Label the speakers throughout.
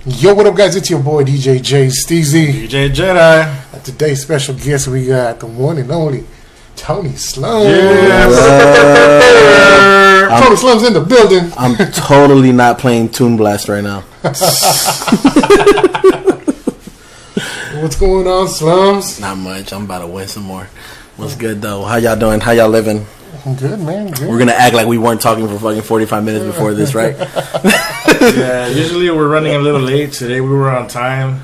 Speaker 1: Yo, what up, guys? It's your boy DJ J Steezy.
Speaker 2: DJ Jedi.
Speaker 1: Today's special guest, we got the one and only Tony Slumz.
Speaker 2: Yes.
Speaker 1: Tony Slumz in the building.
Speaker 3: I'm totally not playing Toon Blast right now.
Speaker 1: What's going on, Slumz?
Speaker 3: Not much. I'm about to win some more. What's good though? How y'all doing? How y'all living?
Speaker 1: I'm good, man. Good.
Speaker 3: We're gonna act like we weren't talking for fucking 45 minutes before this, right?
Speaker 2: Yeah, usually we're running a little late. Today we were on time,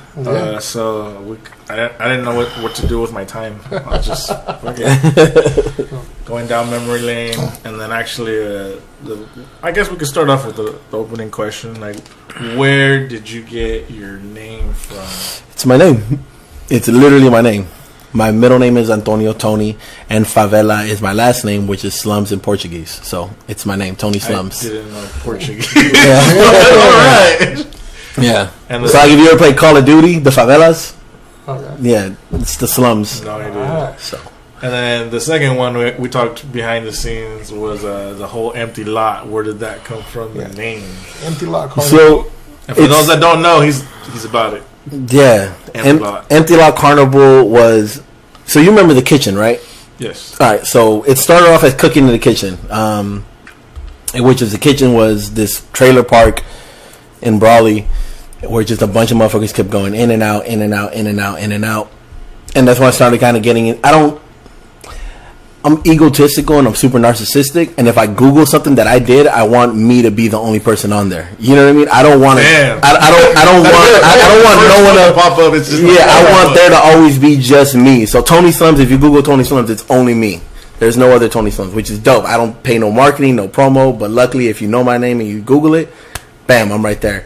Speaker 2: so I didn't know what to do with my time. I was just going down memory lane, and then actually, I guess we could start off with the opening question. Like, where did you get your name from?
Speaker 3: It's my name. It's literally my name. My middle name is Antonio Tony, and Favela is my last name, which is Slums in Portuguese. So it's my name, Tony Slumz.
Speaker 2: I didn't know Portuguese.
Speaker 3: Yeah.
Speaker 2: All right.
Speaker 3: Yeah.
Speaker 2: And
Speaker 3: so, like, if you ever played Call of Duty, the favelas,
Speaker 1: Okay.
Speaker 3: yeah, it's the slums.
Speaker 2: No idea.
Speaker 3: So,
Speaker 2: And then the second one we talked behind the scenes was the whole empty lot. Where did that come from? The name.
Speaker 1: Empty lot. Car.
Speaker 3: so
Speaker 2: And for those that don't know, he's about it.
Speaker 3: yeah,
Speaker 2: Empty Lot.
Speaker 3: Carnival was. So you remember the kitchen, right?
Speaker 2: Yes.
Speaker 3: All right. So it started off as cooking in the kitchen, which is the kitchen was this trailer park in Brawley, where just a bunch of motherfuckers kept going in and out, in and out, in and out, in and out, and that's when I started kind of getting in. I'm egotistical and I'm super narcissistic, and if I Google something that I did, I want me to be the only person on there. You know what I mean? I don't want to. I don't want no one to
Speaker 2: pop up. It's just
Speaker 3: I want there to always be just me. So Tony Slumz, if you Google Tony Slumz, it's only me. There's no other Tony Slumz, which is dope. I don't pay no marketing, no promo, but luckily, if you know my name and you Google it, bam, I'm right there.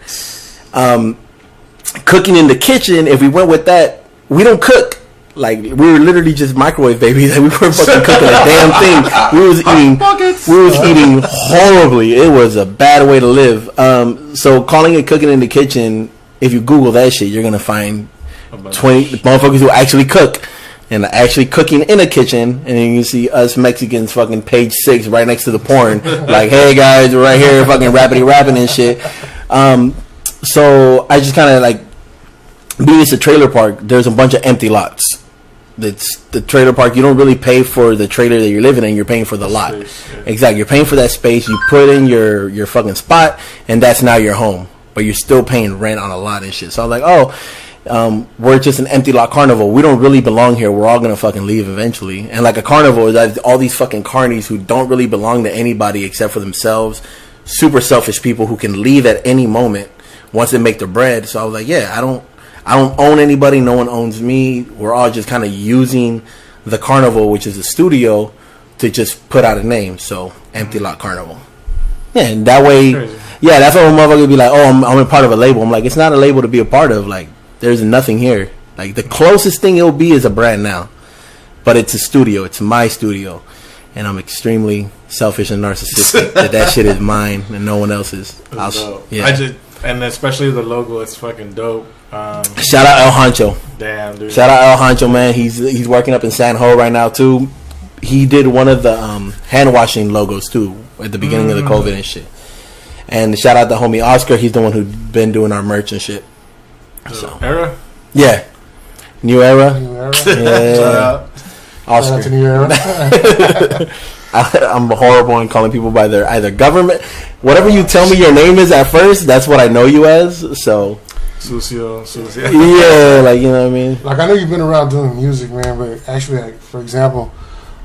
Speaker 3: Cooking in the kitchen. If we went with that, we don't cook. Like, we were literally just microwave babies. Like, we weren't fucking cooking a damn thing. We was eating horribly. It was a bad way to live. So calling it cooking in the kitchen, if you Google that shit, you're gonna find 20 motherfuckers who actually cook and actually cooking in a kitchen, and then you see us Mexicans fucking page 6 right next to the porn. Like, hey guys, we're right here fucking rapping and shit. So I just kind of like, being it's a trailer park, there's a bunch of empty lots. It's the trailer park. You don't really pay for the trailer that you're living in. You're paying for the lot.
Speaker 2: Space, yeah.
Speaker 3: Exactly. You're paying for that space. You put in your fucking spot, and that's now your home. But you're still paying rent on a lot and shit. So I was like, we're just an empty lot carnival. We don't really belong here. We're all gonna fucking leave eventually. And like a carnival is all these fucking carnies who don't really belong to anybody except for themselves. Super selfish people who can leave at any moment once they make their bread. So I was like, yeah, I don't own anybody. No one owns me. We're all just kind of using the carnival, which is a studio, to just put out a name. So, Empty Lot Carnival. Yeah, and that way, yeah, that's why a motherfucker be like, oh, I'm a part of a label. I'm like, it's not a label to be a part of. Like, there's nothing here. Like, the closest thing it'll be is a brand now. But it's a studio. It's my studio. And I'm extremely selfish and narcissistic that shit is mine and no one else's.
Speaker 2: Yeah. And especially the logo, it's fucking dope.
Speaker 3: Shout out El Hancho.
Speaker 2: Damn, dude.
Speaker 3: Shout out El Hancho, man. He's working up in San Ho right now too. He did one of the hand washing logos too at the beginning of the COVID and shit. And shout out the homie Oscar. He's the one who's been doing our merch and shit. So
Speaker 2: Era?
Speaker 3: Yeah. New Era.
Speaker 1: Yeah.
Speaker 2: Shout out.
Speaker 3: Oscar.
Speaker 1: Shout out to New Era.
Speaker 3: I'm horrible in calling people by their either government. Whatever you tell me your name is at first, that's what I know you as. So
Speaker 2: Sucio.
Speaker 3: Yeah, like, you know what I mean?
Speaker 1: Like, I know you've been around doing music, man, but actually, like, for example,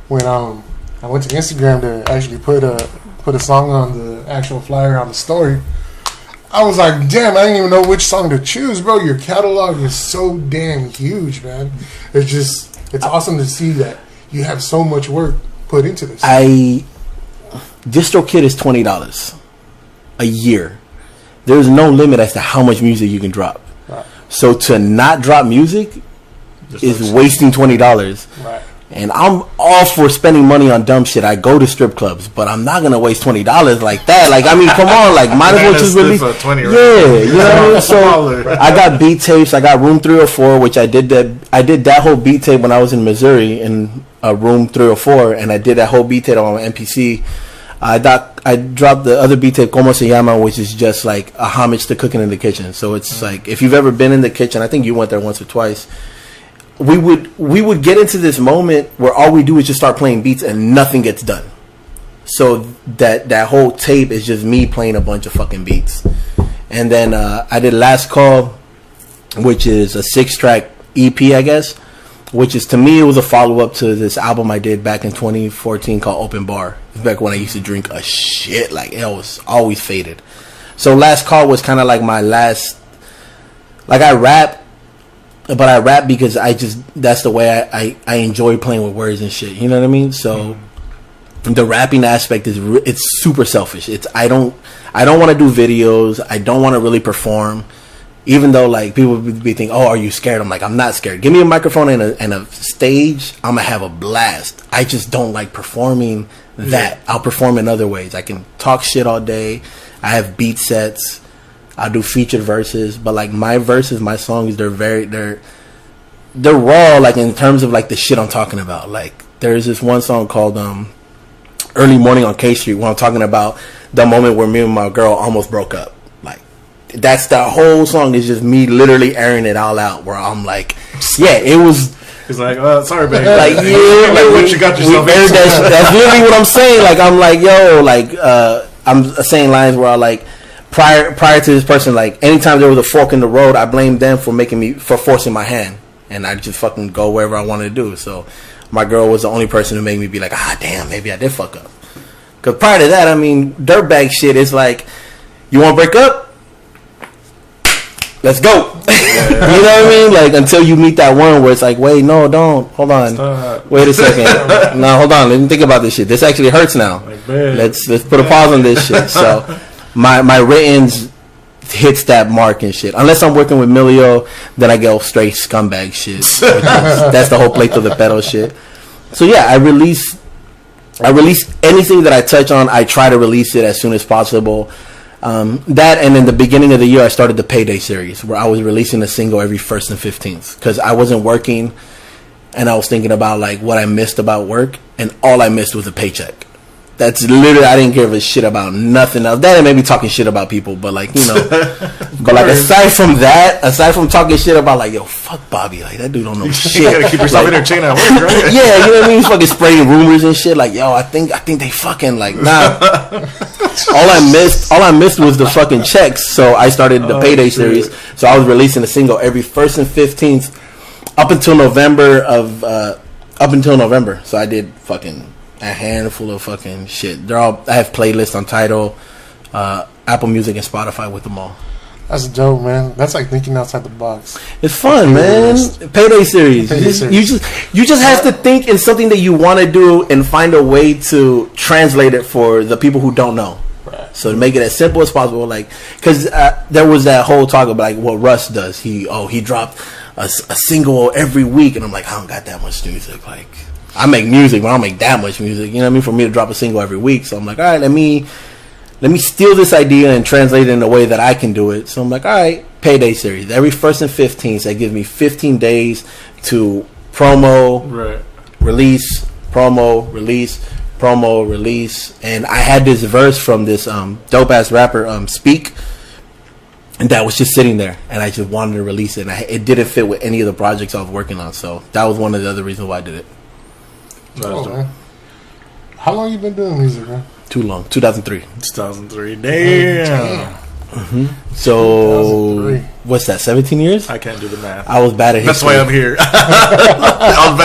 Speaker 1: when I went to Instagram to actually put a song on the actual flyer on the story, I was like, damn, I didn't even know which song to choose, bro. Your catalog is so damn huge, man. It's awesome to see that you have so much work put into this.
Speaker 3: DistroKid is $20 a year. There's no limit as to how much music you can drop.
Speaker 1: Right.
Speaker 3: So to not drop music is wasting $20.
Speaker 1: Right.
Speaker 3: And I'm all for spending money on dumb shit. I go to strip clubs, but I'm not gonna waste $20 like that. Like, I mean, come on, like, might as well just release. Yeah, you know what I mean? So I got beat tapes. I got Room 304, which I did that whole beat tape when I was in Missouri in Room 304, and I did that whole beat tape on MPC. I dropped the other beat tape, Como Se Llama, which is just like a homage to cooking in the kitchen. So it's like, if you've ever been in the kitchen, I think you went there once or twice. We would get into this moment where all we do is just start playing beats and nothing gets done. So that whole tape is just me playing a bunch of fucking beats. And then I did Last Call, which is a 6-track EP, I guess. Which is, to me, it was a follow-up to this album I did back in 2014 called Open Bar. It was back when I used to drink a shit. Like, it was always faded. So Last Call was kind of like my last... Like, I rap, but I rap because that's the way I enjoy playing with words and shit. You know what I mean? So the rapping aspect it's super selfish. I don't want to do videos. I don't want to really perform. Even though, like, people would be thinking, oh, are you scared? I'm like, I'm not scared. Give me a microphone and a stage, I'm going to have a blast. I just don't like performing that. I'll perform in other ways. I can talk shit all day. I have beat sets. I'll do featured verses. But, like, my verses, my songs, they're raw, like, in terms of, like, the shit I'm talking about. Like, there's this one song called Early Morning on K Street where I'm talking about the moment where me and my girl almost broke up. That's the whole song is just me literally airing it all out. Where I'm like, yeah, it was.
Speaker 2: He's like, sorry, baby.
Speaker 3: Like, yeah,
Speaker 2: like what you got yourself into.
Speaker 3: That's literally what I'm saying. Like, I'm like, yo, like, I'm saying lines where I like, prior to this person, like, anytime there was a fork in the road, I blamed them for forcing my hand, and I just fucking go wherever I wanted to do. So, my girl was the only person who made me be like, damn, maybe I did fuck up. Because prior to that, I mean, dirtbag shit is like, you want to break up? Let's go. You know what I mean? Like, until you meet that one where it's like, wait, no, don't. Hold on.
Speaker 2: Stop.
Speaker 3: Wait a second. No, hold on. Let me think about this shit. This actually hurts now.
Speaker 2: Like,
Speaker 3: let's put a pause on this shit. So, my writtens hits that mark and shit. Unless I'm working with Milio, then I go straight scumbag shit. That's the whole plate to the pedal shit. So yeah, I release anything that I touch on. I try to release it as soon as possible. That, and in the beginning of the year, I started the Payday series where I was releasing a single every 1st and 15th because I wasn't working, and I was thinking about like what I missed about work, and all I missed was a paycheck. That's literally, I didn't give a shit about nothing else. That and maybe talking shit about people, but like, you know, but like aside from talking shit about like, yo, fuck Bobby, like that dude don't know shit.
Speaker 2: You gotta keep yourself
Speaker 3: like,
Speaker 2: entertained at work, right?
Speaker 3: Yeah, you know what I mean? Fucking spraying rumors and shit. Like, yo, I think they fucking like, nah. all I missed was the fucking checks. So I started the Payday series. So I was releasing a single every 1st and 15th up until November. So I did fucking a handful of fucking shit. I have playlists on Tidal, Apple Music, and Spotify with them all.
Speaker 1: That's dope, man. That's like thinking outside the box.
Speaker 3: It's fun, man. Payday series. You just have to think in something that you want to do and find a way to translate it for the people who don't know.
Speaker 1: Right.
Speaker 3: So to make it as simple as possible, like, because there was that whole talk about like what Russ does. He dropped a single every week, and I'm like, I don't got that much music. Like, I make music, but I don't make that much music. You know what I mean? For me to drop a single every week, so I'm like, all right, let me steal this idea and translate it in a way that I can do it. So I'm like, all right, Payday series. Every 1st and 15th, that gives me 15 days to promo, release, promo, release. And I had this verse from this dope ass rapper, Speak, and that was just sitting there, and I just wanted to release it. And it didn't fit with any of the projects I was working on, so that was one of the other reasons why I did it.
Speaker 1: Man. How long you been doing music, man?
Speaker 3: Too long. 2003.
Speaker 2: 2003. Damn.
Speaker 3: Mm-hmm. So,
Speaker 1: 2003.
Speaker 3: What's that, 17 years?
Speaker 2: I can't do the math.
Speaker 3: I was bad at history.
Speaker 2: That's why I'm here. I was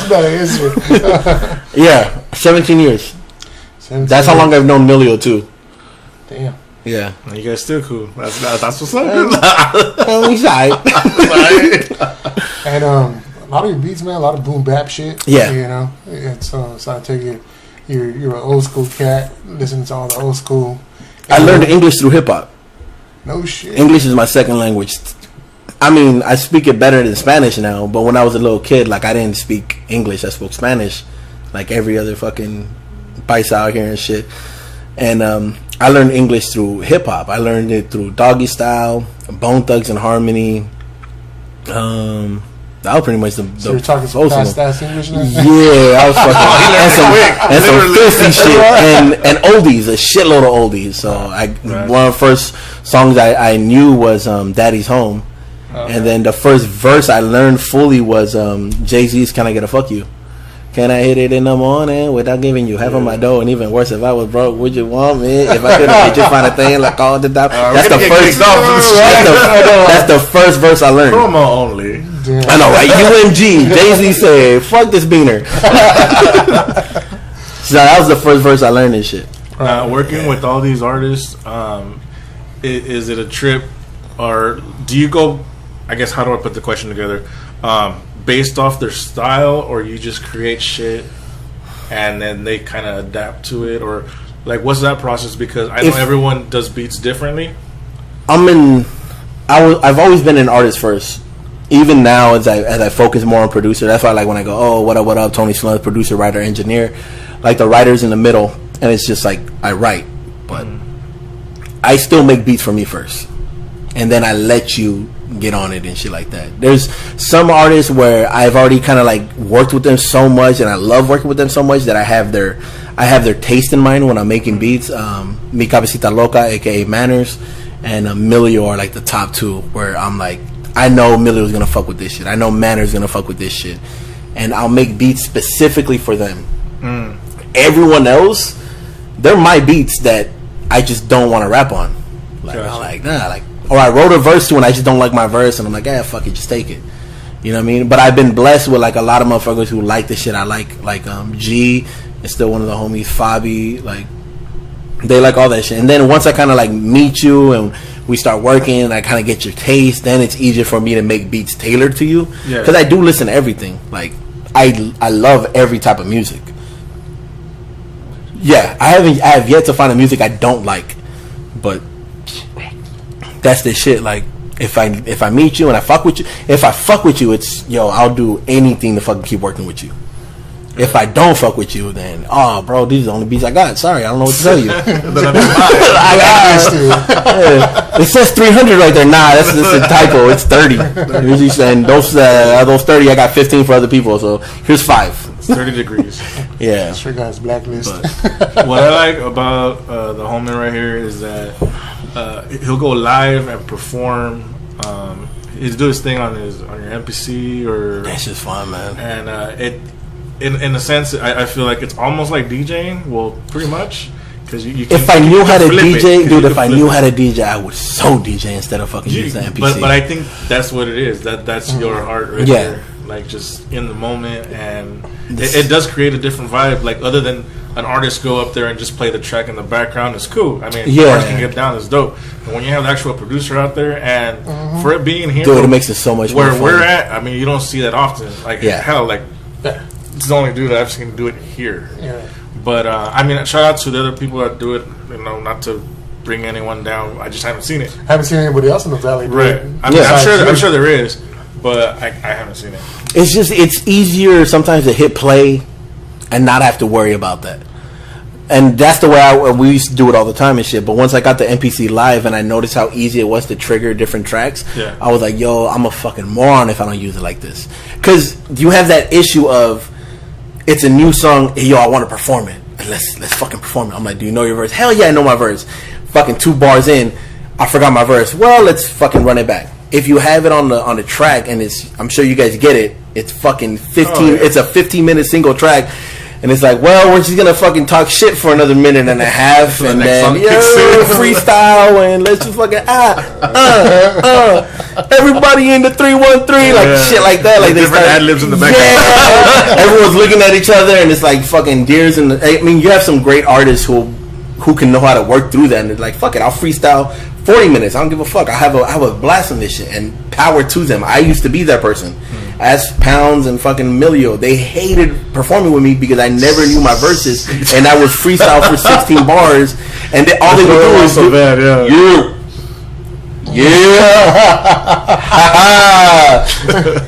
Speaker 2: bad at history.
Speaker 3: Yeah, 17 years.
Speaker 1: 17
Speaker 3: That's how long I've known Milio, too.
Speaker 1: Damn.
Speaker 3: Yeah.
Speaker 2: You guys still cool. That's what's up.
Speaker 3: He's alright.
Speaker 1: And a lot of your beats, man, a lot of boom bap shit.
Speaker 3: Yeah.
Speaker 1: You know? It's, so I take it you're an old school cat, listening to all the old school.
Speaker 3: I learned English through hip hop.
Speaker 1: No shit.
Speaker 3: English is my second language. I mean, I speak it better than Spanish now, but when I was a little kid, like, I didn't speak English. I spoke Spanish, like every other fucking paisa out here and shit. And I learned English through hip hop. I learned it through Doggy Style, Bone Thugs and Harmony. That was pretty much the
Speaker 1: So you're talking some fast-ass English now?
Speaker 3: Yeah, I was fucking and some filthy shit and oldies, a shitload of oldies. So one of the first songs I knew was "Daddy's Home," and then the first verse I learned fully was Jay-Z's "Can I Get a Fuck You." Can I hit it in the morning without giving you half of my dough? And even worse, if I was broke, would you want me? If I couldn't get you find a thing like all the time. That's the first. That's the first verse I learned.
Speaker 2: Promo only.
Speaker 1: Damn.
Speaker 3: I know, right? UMG. Jay-Z said, "Fuck this beaner." So that was the first verse I learned and shit.
Speaker 2: Working with all these artists, is it a trip, or do you go? I guess how do I put the question together? Based off their style, or you just create shit and then they kind of adapt to it, or like what's that process? Because I know everyone does beats differently.
Speaker 3: I've always been an artist first. Even now, as I focus more on producer, that's why I like when I go, oh, what up, Tony Slumz, producer, writer, engineer. Like the writer's in the middle, and it's just like I write, but I still make beats for me first, and then I let you get on it and shit like that. There's some artists where I've already kind of like worked with them so much, and I love working with them so much that I have their taste in mind when I'm making beats. Mi Cabecita Loca, aka Manners, and Emilio are like the top two where I'm like, I know Emilio's gonna fuck with this shit. I know Manners gonna fuck with this shit, and I'll make beats specifically for them. Everyone else, they're my beats that I just don't want to rap on. Like I'm like, nah, like. Or I wrote a verse to and I just don't like my verse, and I'm like, fuck it, just take it. You know what I mean? But I've been blessed with like a lot of motherfuckers who like the shit I like G is still one of the homies, Fabi, like they like all that shit. And then once I kind of like meet you and we start working and I kind of get your taste, then it's easier for me to make beats tailored to you, because I do listen to everything. Like I love every type of music. Yeah, I have yet to find a music I don't like, but that's the shit. Like if I meet you and I fuck with you, it's I'll do anything to fucking keep working with you. If I don't fuck with you, then bro, these are the only beats I got. Sorry, I don't know what to tell you. It says 300 right there. Nah, that's a typo. It's 30. Usually saying those 30, I got 15 for other people. So here's 5.
Speaker 2: It's 30 degrees.
Speaker 1: Yeah, sure, guys. Blacklist.
Speaker 2: What I like about the homie right here is that he'll go live and perform. He'll do his thing on your MPC or.
Speaker 3: That's just fun, man.
Speaker 2: And in a sense, I feel like it's almost like DJing. Well, pretty much. Because you
Speaker 3: if I knew how to DJ, dude, if I knew how to DJ, I would so DJ instead of fucking use the MPC.
Speaker 2: But I think that's what it is. That's your art right there. Like just in the moment, and it does create a different vibe. Like other than an artist go up there and just play the track in the background, it's cool. I mean, artists can get down, it's dope. But when you have the actual producer out there, and for it being here,
Speaker 3: dude, it makes it so much
Speaker 2: where
Speaker 3: more fun.
Speaker 2: we're at. I mean, you don't see that often. Like hell, like it's the only dude that I've seen do it here. Yeah. But I mean, shout out to the other people that do it. You know, not to bring anyone down. I just haven't seen it.
Speaker 1: Haven't seen anybody else in the valley.
Speaker 2: Right. I mean, I'm sure there is, but I haven't seen it.
Speaker 3: It's easier sometimes to hit play and not have to worry about that. And that's the way we used to do it all the time and shit. But once I got the MPC live and I noticed how easy it was to trigger different tracks, I was like, yo, I'm a fucking moron if I don't use it like this. Because you have that issue of it's a new song, hey, yo, I want to perform it. Let's fucking perform it. I'm like, do you know your verse? Hell yeah, I know my verse. Fucking 2 bars in, I forgot my verse. Well, let's fucking run it back. If you have it on the track, and I'm sure you guys get it, it's fucking 15. It's a 15-minute single track, and it's like, well, we're just gonna fucking talk shit for another minute and a half, and then freestyle, and let's just fucking everybody in the 313, like shit like that, like
Speaker 2: different ad libs in the background.
Speaker 3: Yeah, everyone's looking at each other, and it's like fucking deers. And I mean, you have some great artists who can know how to work through that, and they're like, fuck it, I'll freestyle 40 minutes. I don't give a fuck. I have a blast on this shit, and power to them. I used to be that person. As Pounds and fucking Emilio, they hated performing with me because I never knew my verses, and I would freestyle for 16 bars, and all they would do was
Speaker 2: so bad,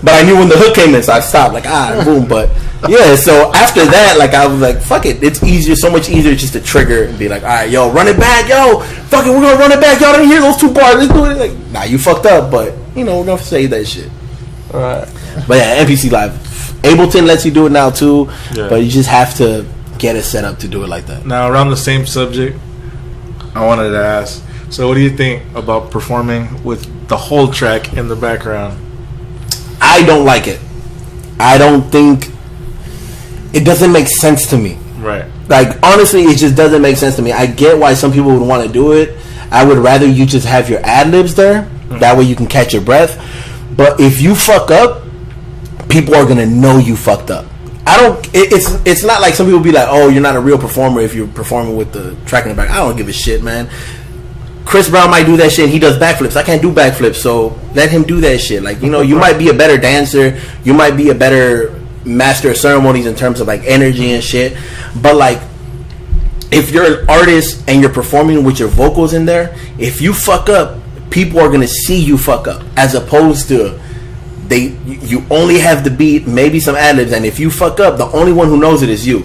Speaker 3: but I knew when the hook came in, so I stopped, like, boom. But yeah, so after that, like, I was like, fuck it, it's easier, so much easier just to trigger and be like, all right, yo, run it back, yo, fuck it, we're gonna run it back, y'all didn't hear those 2 bars, let's do it. Like, nah, you fucked up, but you know, we're gonna say that shit.
Speaker 1: Right.
Speaker 3: But yeah, MPC Live. Ableton lets you do it now too, but you just have to get it set up to do it like that.
Speaker 2: Now, around the same subject, I wanted to ask, so what do you think about performing with the whole track in the background?
Speaker 3: I don't like it. I don't think... It doesn't make sense to me.
Speaker 2: Right.
Speaker 3: Like, honestly, it just doesn't make sense to me. I get why some people would want to do it. I would rather you just have your ad-libs there. Mm-hmm. That way you can catch your breath. But if you fuck up, people are gonna know you fucked up. It's not like some people be like, oh, you're not a real performer if you're performing with the track in the back. I don't give a shit, man. Chris Brown might do that shit and he does backflips. I can't do backflips, so let him do that shit. Like, you know, you might be a better dancer, you might be a better master of ceremonies in terms of like energy and shit, but like, if you're an artist and you're performing with your vocals in there, if you fuck up, people are gonna see you fuck up, as opposed to you only have the beat, maybe some ad-libs, and if you fuck up, the only one who knows it is you.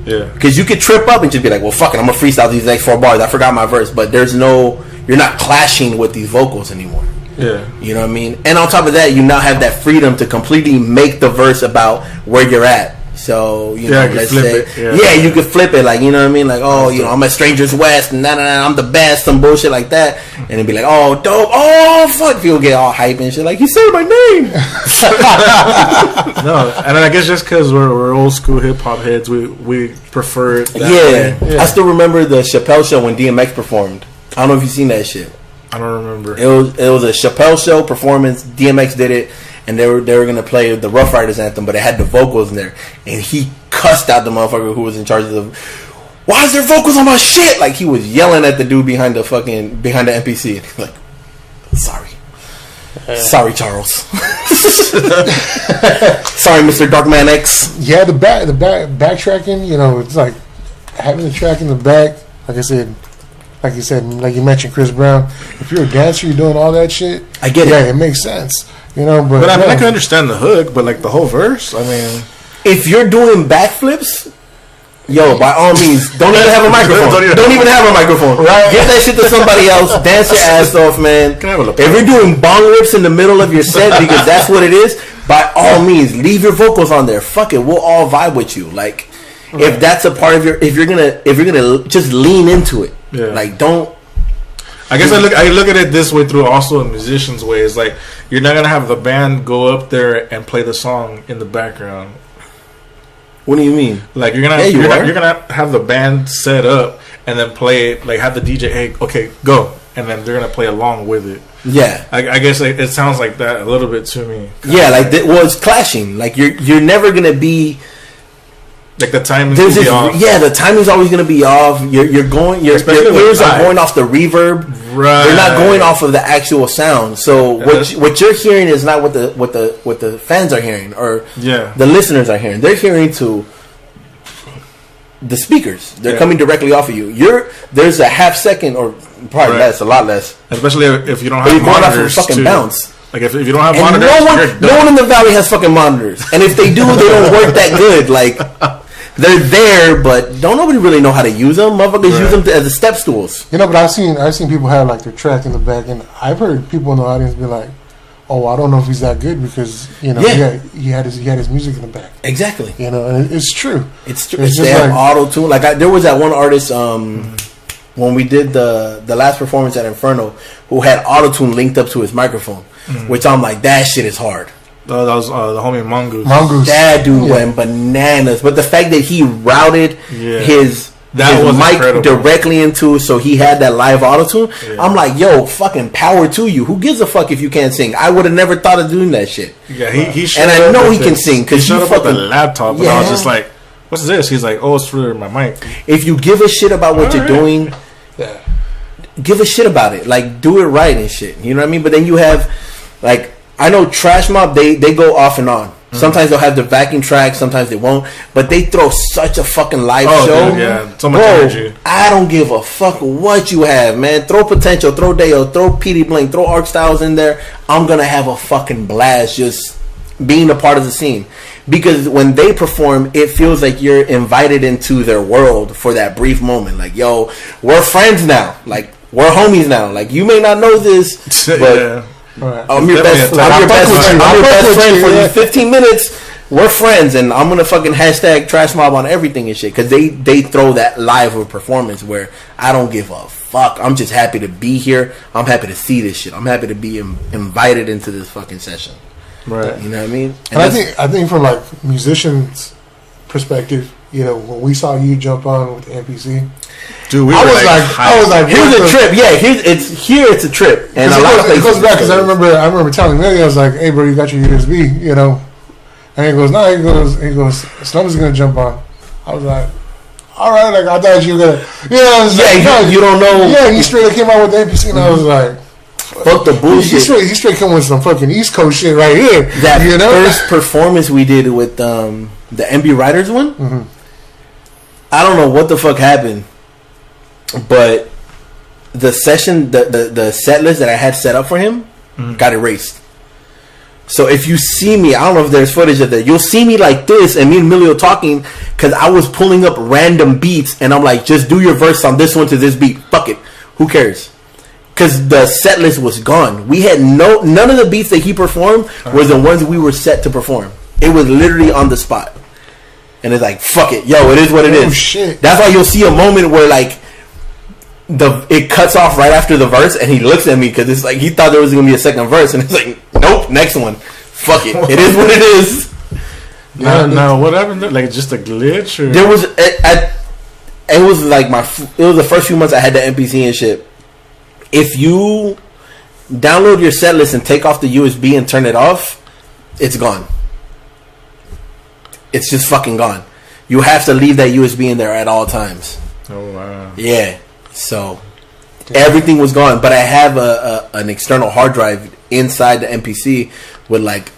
Speaker 3: Yeah. Because you could trip up and just be like, well, fuck it, I'm gonna freestyle these next 4 bars. I forgot my verse, but you're not clashing with these vocals anymore. Yeah. You know what I mean? And on top of that, you now have that freedom to completely make the verse about where you're at. So, you know, let's say, you could flip it, like, you know what I mean? Like, oh, you know, I'm at Strangers West, and I'm the best, some bullshit like that. And it'd be like, oh, dope, oh, fuck. People get all hype and shit, like, you said my name.
Speaker 2: No, and I guess just because we're old school hip hop heads, we prefer it that way.
Speaker 3: I still remember the Chappelle show when DMX performed. I don't know if you've seen that shit.
Speaker 2: I don't remember.
Speaker 3: It was a Chappelle show performance. DMX did it. And they were gonna play the Rough Riders anthem, but it had the vocals in there, and he cussed out the motherfucker who was in charge of the. Why is there vocals on my shit? Like, he was yelling at the dude behind the NPC. And he's like, sorry, Charles. Sorry, Mr. Darkman X.
Speaker 1: Yeah, the backtracking. You know, it's like having the track in the back. Like you said, like you mentioned, Chris Brown. If you're a dancer, you're doing all that shit.
Speaker 3: I get it.
Speaker 1: Yeah, it makes sense. You know, but
Speaker 2: I mean, I can understand the hook, but like the whole verse, I mean,
Speaker 3: if you're doing backflips, yo, by all means, don't even have a microphone. Don't even have a microphone. Right? Give that shit to somebody else. Dance your ass off, man. If you're doing bong rips in the middle of your set because that's what it is, by all means, leave your vocals on there. Fuck it, we'll all vibe with you. Like, if that's a part of if you're gonna just lean into it. Yeah. Like, don't.
Speaker 2: I guess I look at it this way through also a musician's way. It's like, you're not gonna have the band go up there and play the song in the background.
Speaker 3: What do you mean?
Speaker 2: Like, you're gonna have the band set up and then play it, like have the DJ, hey, okay, go, and then they're gonna play along with it. Yeah, I guess it sounds like that a little bit to me.
Speaker 3: Yeah, like it's clashing. Like you're never gonna be.
Speaker 2: Like the timing's gonna be off.
Speaker 3: Yeah, the timing's always gonna be off. Your ears are going off the reverb. Right. They're not going off of the actual sound. So what you're hearing is not what the fans are hearing or the listeners are hearing. They're hearing to the speakers. They're coming directly off of you. There's a half second or probably less, a lot less.
Speaker 2: Especially if you don't have monitors
Speaker 3: fucking
Speaker 2: too.
Speaker 3: Bounce.
Speaker 2: Like if you don't have monitors,
Speaker 3: no one in the valley has fucking monitors, and if they do, they don't work that good. Like. They're there, but don't nobody really know how to use them. Motherfuckers use them as a step stools.
Speaker 1: You know, but I've seen people have like their track in the back, and I've heard people in the audience be like, "Oh, I don't know if he's that good because he had his music in the back."
Speaker 3: Exactly.
Speaker 1: You know, and it's true.
Speaker 3: It's true. It's just like auto tune. Like there was that one artist when we did the last performance at Inferno who had auto tune linked up to his microphone, which I'm like, that shit is hard.
Speaker 2: That was the homie Mongoose.
Speaker 3: That dude went bananas. But the fact that he routed his mic incredible. Directly into, so he had that live auto-tune, I'm like, yo, fucking power to you. Who gives a fuck if you can't sing? I would have never thought of doing that shit.
Speaker 2: Yeah, he
Speaker 3: and I know he can sing.
Speaker 2: Because he showed up with a laptop, and I was just like, what's this? He's like, oh, it's for my mic.
Speaker 3: If you give a shit about what you're doing, give a shit about it. Like, do it right and shit. You know what I mean? But then you have, like, I know Trash Mob, they go off and on. Sometimes they'll have the backing track, sometimes they won't. But they throw such a fucking live show.
Speaker 2: Dude, so much energy.
Speaker 3: I don't give a fuck what you have, man. Throw Potential, throw Deo, throw PD Blank, throw Arc Styles in there. I'm going to have a fucking blast just being a part of the scene. Because when they perform, it feels like you're invited into their world for that brief moment. Like, yo, we're friends now. Like, we're homies now. Like, you may not know this, but...
Speaker 1: Right.
Speaker 3: I'm your best friend for these 15 minutes. We're friends, and I'm gonna fucking hashtag trash mob on everything and shit, because they throw that live of performance where I don't give a fuck. I'm just happy to be here. I'm happy to see this shit. I'm happy to be invited into this fucking session.
Speaker 2: Right.
Speaker 3: You know what I mean?
Speaker 1: And I think from like musicians' perspective, you know, when we saw you jump on with the NPC,
Speaker 2: dude,
Speaker 1: I was like,
Speaker 3: here's a trip. Yeah, it's a trip, and
Speaker 1: it goes back because I remember telling Millie, I was like, hey bro, you got your USB, you know. And he goes, no, he goes, Slumz is gonna jump on. I was like, all right, like I thought you were gonna,
Speaker 3: you don't know.
Speaker 1: Yeah, he straight came out with the NPC, and I was like,
Speaker 3: fuck the bullshit.
Speaker 1: He straight come with some fucking East Coast shit right here.
Speaker 3: That
Speaker 1: you know?
Speaker 3: First performance we did with the MB Riders one, I don't know what the fuck happened, but the session, the set list that I had set up for him got erased. So if you see me, I don't know if there's footage of that. You'll see me like this, and me and Emilio talking, because I was pulling up random beats, and I'm like, just do your verse on this one to this beat. Fuck it, who cares? Because the set list was gone. We had none of the beats that he performed were the ones we were set to perform. It was literally on the spot, and it's like, fuck it, yo, it is what it is.
Speaker 1: Shit.
Speaker 3: That's why you'll see a moment where like it cuts off right after the verse, and he looks at me because it's like he thought there was gonna be a second verse, and it's like, nope, next one. Fuck it, it is what it is.
Speaker 2: No, what happened there? Like just a glitch? Or?
Speaker 3: There was it was like it was the first few months I had the NPC and shit. If you download your set list and take off the USB and turn it off, it's gone. It's just fucking gone. You have to leave that USB in there at all times.
Speaker 2: Oh wow.
Speaker 3: Yeah. So everything was gone, but I have an external hard drive inside the MPC with like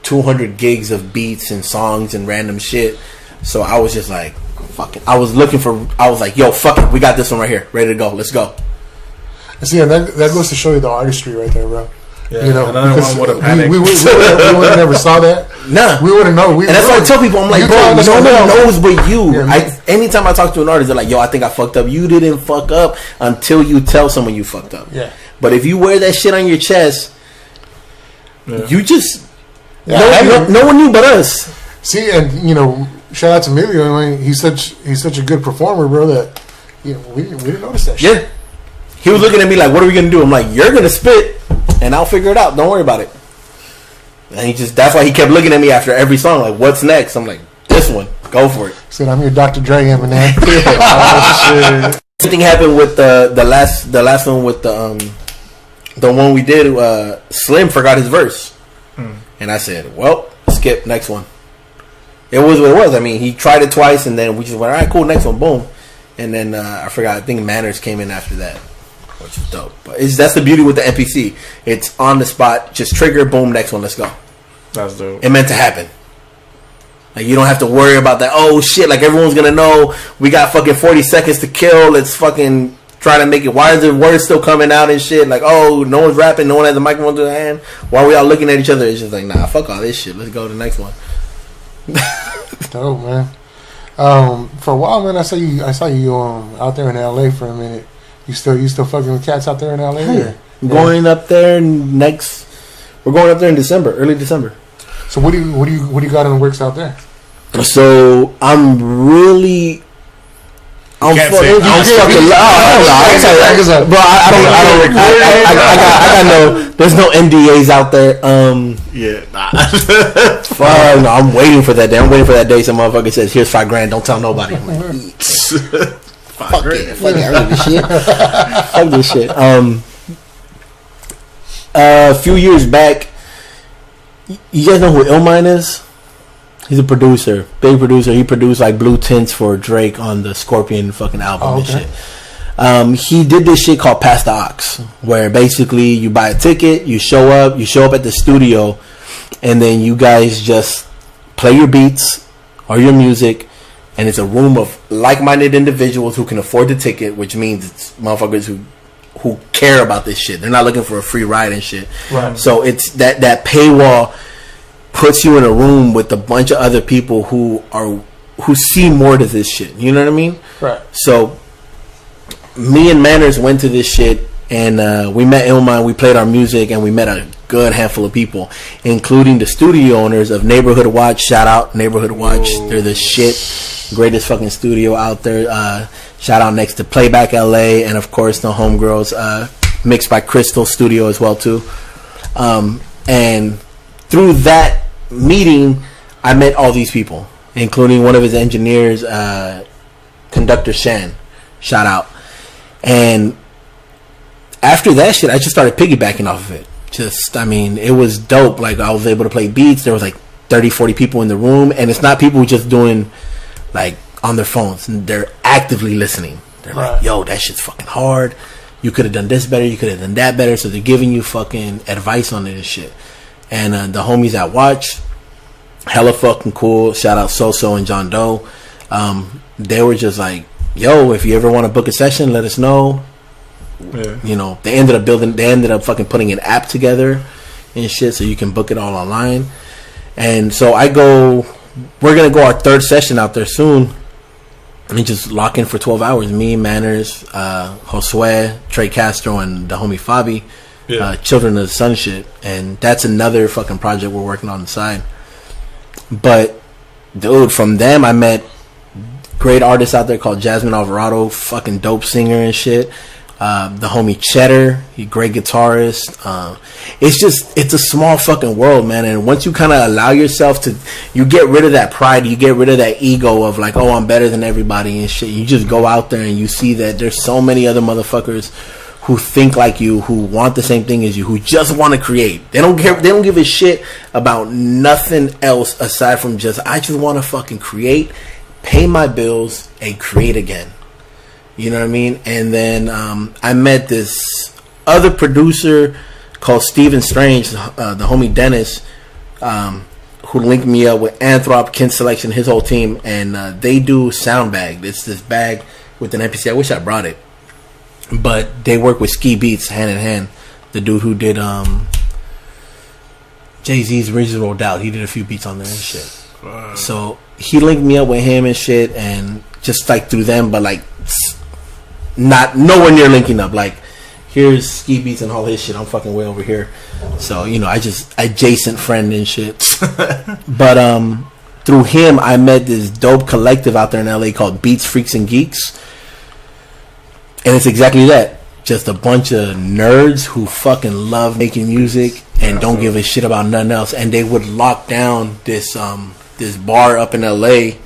Speaker 3: 200 gigs of beats and songs and random shit. So I was just like, fuck it. I was like, yo, fuck it. We got this one right here. Ready to go. Let's go.
Speaker 1: See, and that goes to show you the artistry right there, bro.
Speaker 2: Yeah,
Speaker 1: you know,
Speaker 2: another one would have panicked.
Speaker 1: We would have never saw that.
Speaker 3: Nah.
Speaker 1: We wouldn't know.
Speaker 3: And that's why I tell people, I'm like, bro, no one knows but you.
Speaker 1: Yeah,
Speaker 3: anytime I talk to an artist, they're like, yo, I think I fucked up. You didn't fuck up until you tell someone you fucked up.
Speaker 1: Yeah.
Speaker 3: But if you wear that shit on your chest, you just... no one knew but us.
Speaker 1: See, and, you know, shout out to Emilio. I mean, he's such a good performer, bro, that, you know, we didn't notice that shit.
Speaker 3: Yeah. He was looking at me like, what are we going to do? I'm like, you're going to spit, and I'll figure it out. Don't worry about it. And that's why he kept looking at me after every song, like, what's next? I'm like, this one. Go for it.
Speaker 1: He said, I'm your Dr. Dre, Eminem.
Speaker 3: Oh, shit. Something happened with the last one with the one we did. Slim forgot his verse. And I said, well, skip, next one. It was what it was. I mean, he tried it twice, and then we just went, all right, cool, next one, boom. And then I forgot, I think Manners came in after that, which is dope. But that's the beauty with the NPC. It's on the spot, just trigger, boom, next one, let's go.
Speaker 2: That's dope.
Speaker 3: It meant to happen. Like, you don't have to worry about that, oh shit, like everyone's gonna know we got fucking 40 seconds to kill, let's fucking try to make it. Why is the word still coming out and shit? Like, oh, no one's rapping, no one has a microphone to their hand. Why are we all looking at each other? It's just like, nah, fuck all this shit. Let's go to the next one.
Speaker 1: Dope, man. For a while, man, I saw you out there in LA for a minute. You still fucking with cats out there in LA?
Speaker 3: Yeah. Going up there we're going up there in December, early December.
Speaker 1: So what do you got in the works out there?
Speaker 3: So I'm really. I got no. There's no NDAs out there. Fuck, no, I'm waiting for that day. I'm waiting for that day. Some motherfucker says, "Here's $5,000. Don't tell nobody." I'm like, fuck it. Fuck it. I don't give a shit. Fuck this shit. A few years back, you guys know who Illmind is? He's a producer, big producer. He produced like Blue Tints for Drake on the Scorpion fucking album and shit. He did this shit called Pass the Ox, where basically you buy a ticket, you show up at the studio, and then you guys just play your beats or your music, and it's a room of like-minded individuals who can afford the ticket, which means it's motherfuckers who care about this shit. They're not looking for a free ride and shit.
Speaker 1: Right.
Speaker 3: So it's that paywall puts you in a room with a bunch of other people who see more to this shit. You know what I mean?
Speaker 1: Right.
Speaker 3: So me and Manners went to this shit And we met Ilma, and we played our music, and we met a good handful of people, including the studio owners of Neighborhood Watch. Shout out Neighborhood Watch. They're the shit. Greatest fucking studio out there. Shout out next to Playback LA, and of course the Homegirls, mixed by Crystal Studio as well too. And through that meeting, I met all these people, including one of his engineers, Conductor Shan. Shout out. And after that shit, I just started piggybacking off of it. It was dope. Like, I was able to play beats. There was like 30, 40 people in the room, and it's not people just doing like on their phones. They're actively listening. They're like, yo, that shit's fucking hard. You could have done this better. You could have done that better. So they're giving you fucking advice on it and shit. And the homies at Watch, hella fucking cool. Shout out Soso and John Doe. They were just like, yo, if you ever want to book a session, let us know. Yeah. You know, they ended up fucking putting an app together and shit, so you can book it all online. And so we're gonna go our third session out there soon, and just lock in for 12 hours. Me, Manners, Josue, Trey Castro, and the homie Fabi, Children of the Sun shit. And that's another fucking project we're working on the side. But dude, from them I met great artists out there called Jasmine Alvarado, fucking dope singer and shit. The homie Cheddar, he great guitarist. It's a small fucking world, man. And once you kind of allow yourself to, you get rid of that pride, you get rid of that ego of like, oh, I'm better than everybody and shit. You just go out there and you see that there's so many other motherfuckers who think like you, who want the same thing as you, who just want to create. They don't give a shit about nothing else aside from just, I just want to fucking create, pay my bills, and create again. You know what I mean? And then I met this other producer called Steven Strange, the homie Dennis, who linked me up with Anthrop, Kin Selection, his whole team, and they do Sound Bag. It's this bag with an MPC. I wish I brought it. But they work with Ski Beats hand in hand. The dude who did Jay-Z's Reasonable Doubt. He did a few beats on there and shit. Wow. So he linked me up with him and shit, and just like through them, but like not nowhere near linking up. Like, here's Ski Beats and all his shit. I'm fucking way over here. So, you know, I just adjacent friend and shit. But through him, I met this dope collective out there in LA called Beats, Freaks, and Geeks. And it's exactly that. Just a bunch of nerds who fucking love making music and don't give a shit about nothing else. And they would lock down this bar up in LA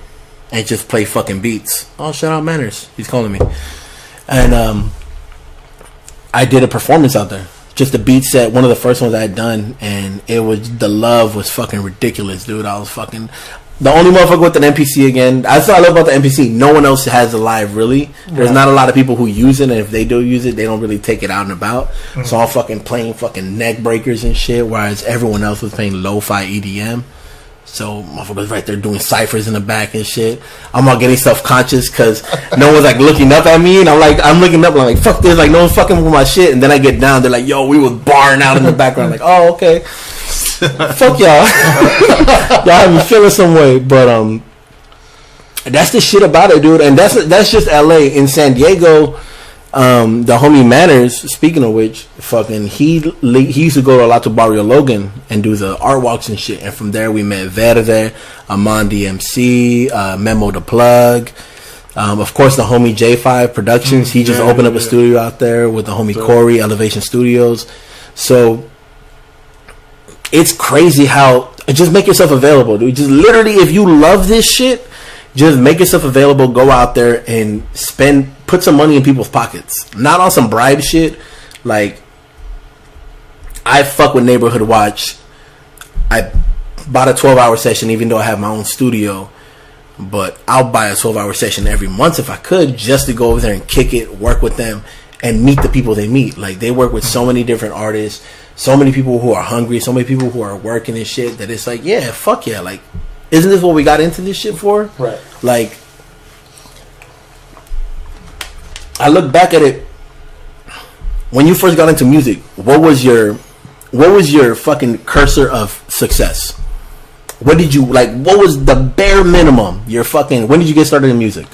Speaker 3: and just play fucking beats. Oh, shout out Manners. He's calling me. And I did a performance out there. Just a beat set, one of the first ones I had done, and the love was fucking ridiculous, dude. I was fucking the only motherfucker with an MPC again. That's what I love about the MPC. No one else has a live, really. There's not a lot of people who use it, and if they do use it, they don't really take it out and about. Mm-hmm. So I'm fucking playing fucking neck breakers and shit, whereas everyone else was playing lo-fi EDM. So motherfuckers right there doing ciphers in the back and shit. I'm all getting self-conscious because no one's like looking up at me, and I'm looking up and I'm like, fuck this, like no one's fucking with my shit. And then I get down, they're like, yo, we was barring out in the background. Like, oh, okay. Fuck y'all. Y'all have me feeling some way. But that's the shit about it, dude. And that's just LA. In San Diego, the homie Manners, speaking of which, fucking he used to go to a lot to Barrio Logan and do the art walks and shit. And from there we met Verde, Amon DMC, Memo the Plug, of course the homie J5 Productions. He just opened up a studio out there with the homie Corey, Elevation Studios. So it's crazy how, just make yourself available, dude. Just literally, if you love this shit, just make yourself available, go out there and put some money in people's pockets. Not on some bribe shit. Like, I fuck with Neighborhood Watch. I bought a 12-hour session even though I have my own studio. But I'll buy a 12-hour session every month if I could, just to go over there and kick it, work with them, and meet the people they meet. Like, they work with so many different artists, so many people who are hungry, so many people who are working and shit, that it's like, yeah, fuck yeah. Like, isn't this what we got into this shit for?
Speaker 1: Right.
Speaker 3: Like, I look back at it. When you first got into music, what was your fucking cursor of success? What did you like? What was the bare minimum? When did you get started in music?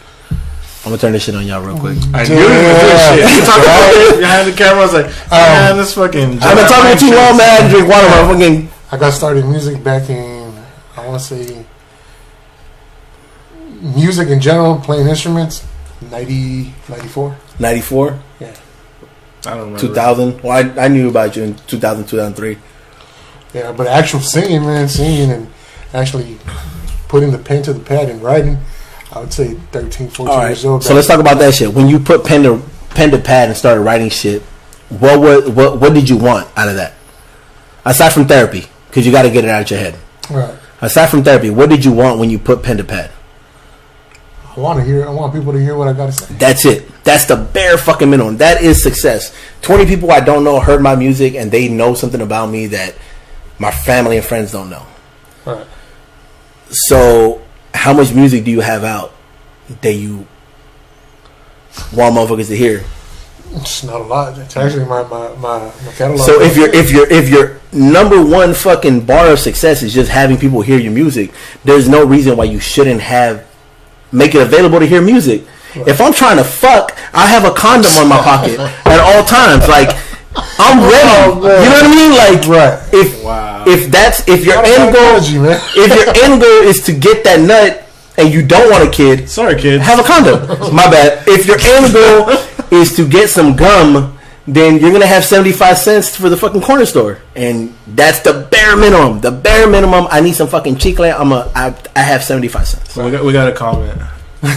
Speaker 3: I'm gonna turn this shit on y'all real quick.
Speaker 2: I knew it was this shit. You talking about it behind the camera? I was like, man, this fucking.
Speaker 3: I've been talking too long, man. I had to drink water. My fucking.
Speaker 1: I got started in music back in, I want to say, music in general, playing instruments, 94.
Speaker 3: 94?
Speaker 1: Yeah.
Speaker 2: I don't remember.
Speaker 3: 2000? Well, I knew about you in 2000, 2003.
Speaker 1: Yeah, but actual singing, man, singing and actually putting the pen to the pad and writing, I would say 13, 14 years old.
Speaker 3: So let's talk about that shit. When you put pen to pad and started writing shit, what did you want out of that? Aside from therapy, because you got to get it out of your head.
Speaker 1: Right.
Speaker 3: Aside from therapy, what did you want when you put pen to pad?
Speaker 1: I want people to hear what I got to say.
Speaker 3: That's it. That's the bare fucking minimum. That is success. 20 people I don't know heard my music and they know something about me that my family and friends don't know.
Speaker 1: Right.
Speaker 3: So, how much music do you have out that you want motherfuckers to hear?
Speaker 1: It's not a lot. It's actually my catalog.
Speaker 3: So if your number one fucking bar of success is just having people hear your music, there's no reason why you shouldn't make it available to hear music. Right. If I'm trying to fuck, I have a condom on my pocket at all times. Like, I'm ready. You know what I mean? Like,
Speaker 1: right.
Speaker 3: If your end goal is to get that nut and you don't want a kid,
Speaker 2: sorry kid,
Speaker 3: have a condom. My bad. If your end goal is to get some gum, then you're gonna have 75 cents for the fucking corner store, and that's the bare minimum. The bare minimum. I need some fucking chicle. I have 75 cents.
Speaker 2: We got a comment.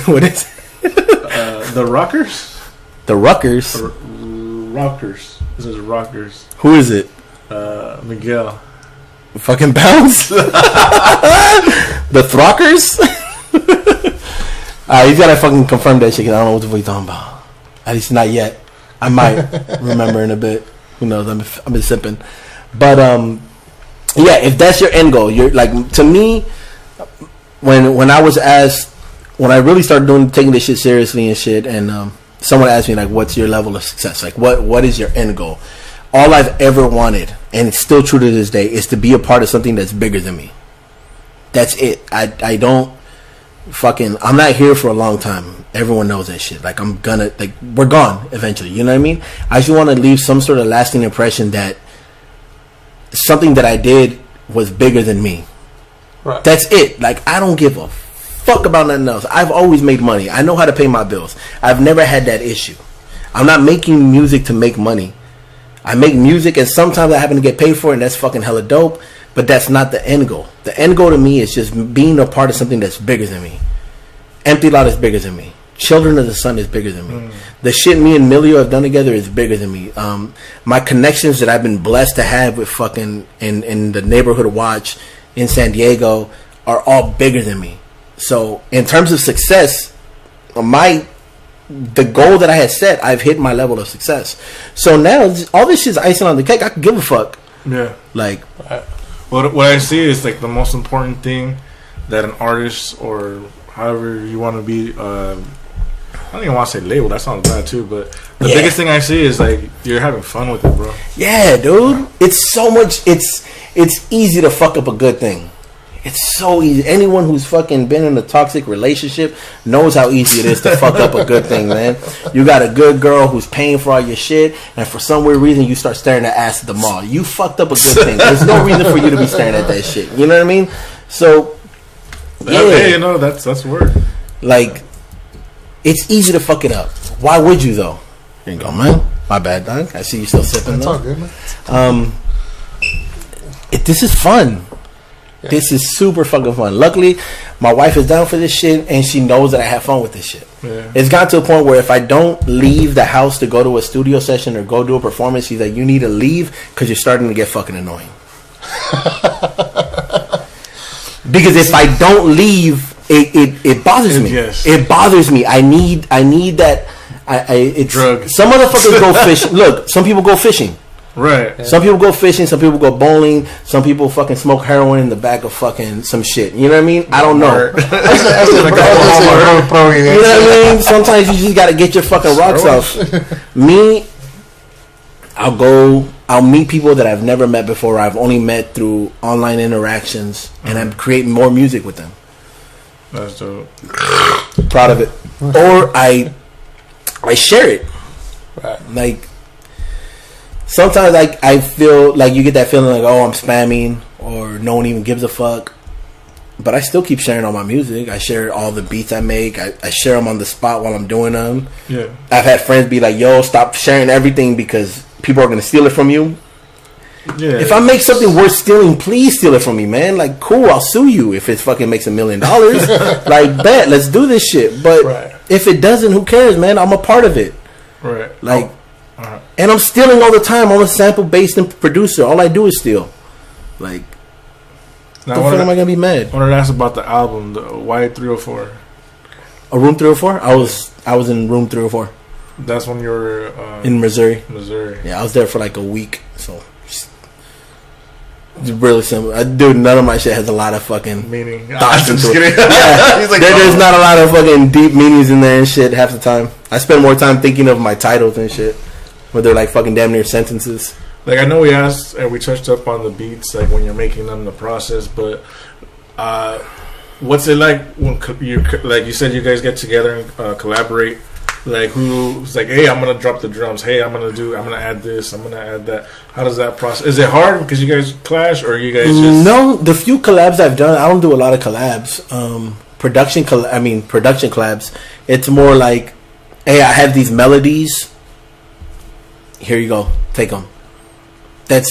Speaker 3: What is it?
Speaker 2: The Rockers?
Speaker 3: The Ruckers?
Speaker 2: Rockers. This is Rockers.
Speaker 3: Who is it?
Speaker 2: Miguel.
Speaker 3: Fucking Bounce? The Throckers? He's gotta fucking confirm that shit, 'cause I don't know what the fuck he's talking about. At least not yet. I might remember in a bit. Who knows? I've been sipping. But yeah, if that's your end goal, you're like, to me, when I was asked, when I really started taking this shit seriously and shit, and someone asked me like, what's your level of success? Like, what is your end goal? All I've ever wanted, and it's still true to this day, is to be a part of something that's bigger than me. That's it. I don't fucking, I'm not here for a long time. Everyone knows that shit. Like, we're gone eventually. You know what I mean? I just want to leave some sort of lasting impression that something that I did was bigger than me.
Speaker 1: Right.
Speaker 3: That's it. Like, I don't give a fuck about nothing else. I've always made money. I know how to pay my bills. I've never had that issue. I'm not making music to make money. I make music, and sometimes I happen to get paid for it, and that's fucking hella dope. But that's not the end goal. The end goal to me is just being a part of something that's bigger than me. Empty Lot is bigger than me. Children of the Sun is bigger than me. The shit me and Milio have done together is bigger than me. My connections that I've been blessed to have with fucking in the neighborhood watch in San Diego are all bigger than me. So in terms of success, the goal that I had set, I've hit my level of success. So now all this shit's icing on the cake. I can give a fuck.
Speaker 2: Yeah.
Speaker 3: Like,
Speaker 2: what I see is like the most important thing that an artist, or however you want to be, I don't even want to say label. That sounds bad too. But the biggest thing I see is like you're having fun with it, bro.
Speaker 3: Yeah, dude. It's so much. It's easy to fuck up a good thing. It's so easy. Anyone who's fucking been in a toxic relationship knows how easy it is to fuck up a good thing, man. You got a good girl who's paying for all your shit, and for some weird reason you start staring at ass at the mall. You fucked up a good thing. There's no reason for you to be staring at that shit. You know what I mean? So, yeah.
Speaker 2: Hey, you know, that's word.
Speaker 3: Like, it's easy to fuck it up. Why would you, though? Here you go, man. My bad, dog. I see you still sipping,
Speaker 1: though. That's
Speaker 3: all good, man. This is fun. Yeah. This is super fucking fun. Luckily, my wife is down for this shit, and she knows that I have fun with this shit. Yeah. It's gotten to a point where if I don't leave the house to go to a studio session or go do a performance, she's like, you need to leave because you're starting to get fucking annoying. Because if I don't leave, it bothers me.
Speaker 2: Yes.
Speaker 3: It bothers me. I need that. It's
Speaker 2: drugs.
Speaker 3: Some motherfuckers go fishing. Look, some people go fishing.
Speaker 2: Right.
Speaker 3: Yeah. Some people go fishing. Some people go bowling. Some people fucking smoke heroin in the back of fucking some shit. You know what I mean? I don't know. You know what I mean? Sometimes you just gotta get your fucking rocks off. Me, I'll meet people that I've never met before. I've only met through online interactions, and I'm creating more music with them.
Speaker 2: That's dope.
Speaker 3: Proud of it. or I share it.
Speaker 1: Right.
Speaker 3: Like sometimes I feel like you get that feeling like, oh, I'm spamming or no one even gives a fuck. But I still keep sharing all my music. I share all the beats I make. I share them on the spot while I'm doing them.
Speaker 2: Yeah.
Speaker 3: I've had friends be like, yo, stop sharing everything because people are going to steal it from you.
Speaker 2: Yeah.
Speaker 3: If I make something worth stealing, please steal it from me, man. Like, cool, I'll sue you if it fucking makes $1 million. Like, bet, let's do this shit. But if it doesn't, who cares, man? I'm a part of it.
Speaker 2: Right.
Speaker 3: Like, and I'm stealing all the time. I'm a sample-based producer. All I do is steal. Like,
Speaker 2: now,
Speaker 3: the fuck am I gonna be mad?
Speaker 2: I wanted to ask about the album, the White 304.
Speaker 3: A Room 304? I was in Room 304.
Speaker 2: That's when you were
Speaker 3: in Missouri.
Speaker 2: Yeah,
Speaker 3: I was there for like a week. So it's really simple. Dude, none of my shit has a lot of fucking
Speaker 2: meaning.
Speaker 3: thoughts into it.
Speaker 2: Yeah. He's like,
Speaker 3: there's not a lot of fucking deep meanings in there and shit half the time. I spend more time thinking of my titles and shit, where they're like fucking damn near sentences.
Speaker 2: Like, I know we asked and we touched up on the beats, like when you're making them, the process, but what's it like when you, like you said, you guys get together and collaborate? Like, who's like, hey, I'm gonna drop the drums. Hey, I'm gonna add this. I'm gonna add that. How does that process? Is it hard because you guys clash, or you guys just?
Speaker 3: No, the few collabs I've done, I don't do a lot of collabs. Production collabs. It's more like, hey, I have these melodies. Here you go, take them. That's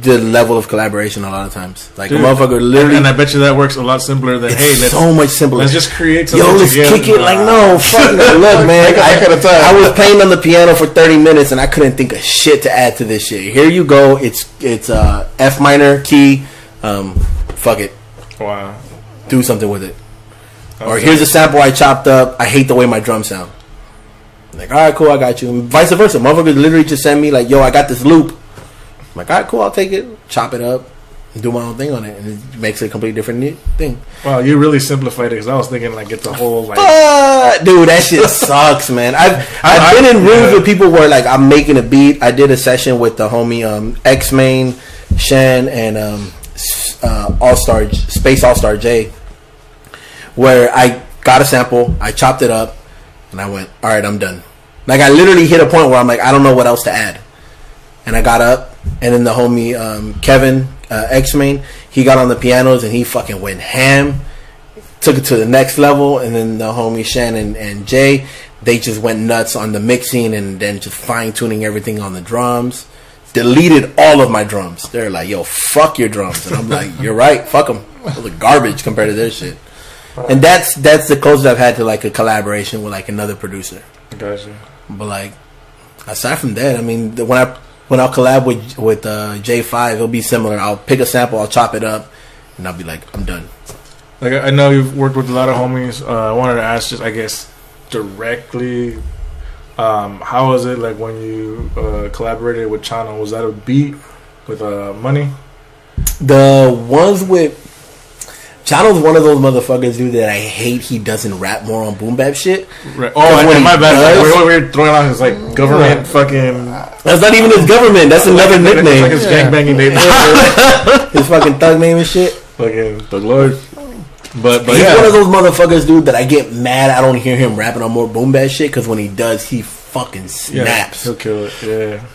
Speaker 3: the level of collaboration a lot of times. Like, dude, a motherfucker literally...
Speaker 2: And I bet you that works a lot simpler than, hey, let's...
Speaker 3: so much simpler.
Speaker 2: Let's just create something.
Speaker 3: Yo, let's kick it. Like, no, fuck no. Look, man, I was playing on the piano for 30 minutes and I couldn't think of shit to add to this shit. Here you go. It's F minor key. Fuck it.
Speaker 2: Wow.
Speaker 3: Do something with it.
Speaker 2: Okay.
Speaker 3: Or here's a sample I chopped up. I hate the way my drums sound. Like, all right, cool, I got you. And vice versa. Motherfuckers literally just send me like, yo, I got this loop. I'm like, all right, cool, I'll take it, chop it up, and do my own thing on it, and it makes it a completely different thing.
Speaker 2: Wow, you really simplified it, because I was thinking, like, it's a whole, like...
Speaker 3: Dude, that shit sucks, man. I've been in rooms with people where, like, I'm making a beat. I did a session with the homie X-Main, Shan, and Space All-Star J, where I got a sample, I chopped it up, and I went, all right, I'm done. Like, I literally hit a point where I'm like, I don't know what else to add. And I got up, and then the homie Kevin, X-Main, he got on the pianos, and he fucking went ham, took it to the next level, and then the homie Shannon and Jay, they just went nuts on the mixing, and then just fine-tuning everything on the drums. Deleted all of my drums. They're like, yo, fuck your drums. And I'm like, you're right, fuck them. Those are garbage compared to their shit. And that's the closest I've had to, like, a collaboration with, like, another producer.
Speaker 2: Gotcha.
Speaker 3: But, like, aside from that, I mean, when I'll collab with J5, it'll be similar. I'll pick a sample, I'll chop it up, and I'll be like, I'm done.
Speaker 2: Like, I know you've worked with a lot of homies. I wanted to ask, just I guess directly, how was it like when you collaborated with Chano? Was that a beat with Money?
Speaker 3: The ones with Chano's one of those motherfuckers, dude, that I hate. He doesn't rap more on boom bap shit.
Speaker 2: Right. Oh, my bad. We're throwing out his like government fucking.
Speaker 3: That's not even his government. That's another nickname.
Speaker 2: Like his gangbanging name.
Speaker 3: His fucking thug name and shit.
Speaker 2: Fucking Thug Lord. But
Speaker 3: he's one of those motherfuckers, dude, that I get mad. I don't hear him rapping on more boom bap shit because when he does, he fucking snaps.
Speaker 2: Yeah, he'll kill it. Yeah.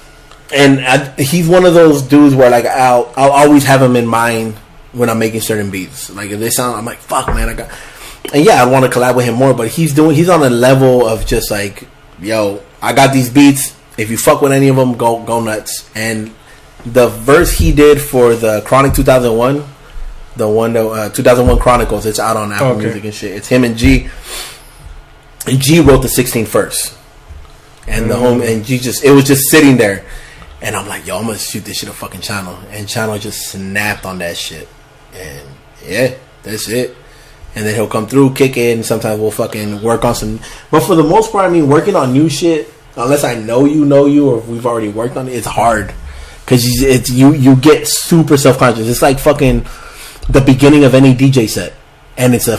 Speaker 3: And he's one of those dudes where like I'll always have him in mind when I'm making certain beats. Like if they sound, I'm like, fuck, man, and yeah, I want to collab with him more, but he's on a level of just like, yo, I got these beats. If you fuck with any of them, go nuts. And the verse he did for the Chronic 2001, the one 2001 Chronicles, it's out on Apple Music and shit. It's him and G. And G wrote the 16th verse, and it was just sitting there. And I'm like, yo, I'm gonna shoot this shit a fucking Channel. And Channel just snapped on that shit. And yeah, that's it. And then he'll come through, kick it, and sometimes we'll fucking work on some. But for the most part, I mean, working on new shit, unless I know you, or if we've already worked on it, it's hard. Because you get super self-conscious. It's like fucking the beginning of any DJ set. And it's a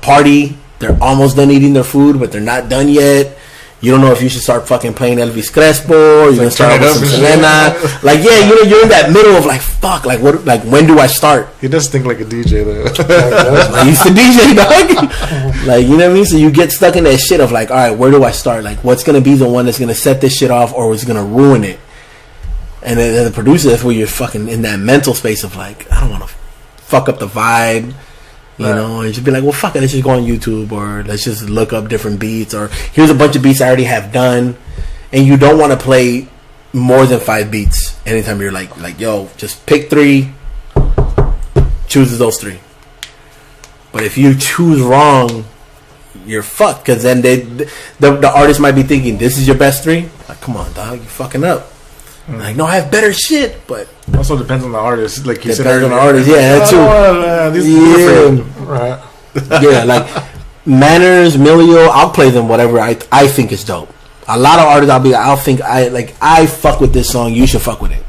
Speaker 3: party. They're almost done eating their food, but they're not done yet. You don't know if you should start fucking playing Elvis Crespo or you're gonna start with some Selena. Like, yeah, you're in that middle of like, fuck, like what? Like, when do I start?
Speaker 2: He does think like a DJ though.
Speaker 3: I used to DJ, dog. Like, you know what I mean? So you get stuck in that shit of like, all right, where do I start? Like, what's gonna be the one that's gonna set this shit off, or what's gonna ruin it? And then the producer, that's where you're fucking in that mental space of like, I don't want to fuck up the vibe. You know, and just be like, well, fuck it, let's just go on YouTube, or let's just look up different beats, or here's a bunch of beats I already have done. And you don't want to play more than 5 beats anytime you're like, yo, just pick 3, chooses those 3. But if you choose wrong, you're fucked, because then the artist might be thinking, this is your best 3? Like, come on, dog, you fucking up. Like, no, I have better shit, but
Speaker 2: also depends on the artist. Like you said,
Speaker 3: depends on the artist. Yeah, that too.
Speaker 1: Yeah, right.
Speaker 3: Yeah, like Manners, Milio, I'll play them whatever I think is dope. A lot of artists, I fuck with this song. You should fuck with it.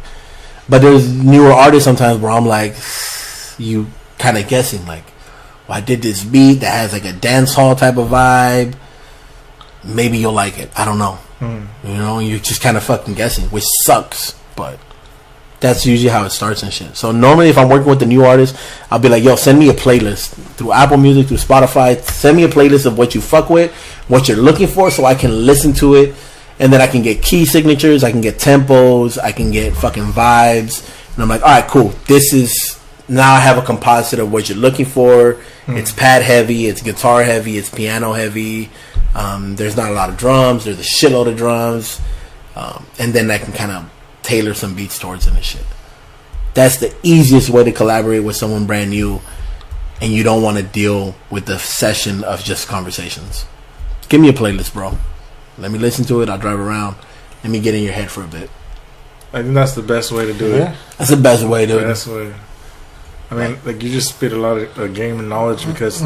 Speaker 3: But there's newer artists sometimes where I'm like, you kind of guessing like, well, I did this beat that has like a dance hall type of vibe. Maybe you'll like it. I don't know. You know, you're just kind of fucking guessing, which sucks, but that's usually how it starts and shit. So normally if I'm working with the new artist, I'll be like, yo, send me a playlist through Apple Music, through Spotify. Send me a playlist of what you fuck with, what you're looking for, so I can listen to it, and then I can get key signatures, I can get tempos, I can get fucking vibes, and I'm like, all right, cool. This is, now I have a composite of what you're looking for. It's pad heavy, it's guitar heavy, it's piano heavy. There's not a lot of drums. There's a shitload of drums, and then I can kind of tailor some beats towards it and shit. That's the easiest way to collaborate with someone brand new, and you don't want to deal with the session of just conversations. Give me a playlist, bro. Let me listen to it. I'll drive around. Let me get in your head for a bit.
Speaker 2: I think that's the best way to do it.
Speaker 3: That's the best way to do it.
Speaker 2: Best way. I mean, like, you just spit a lot of game and knowledge because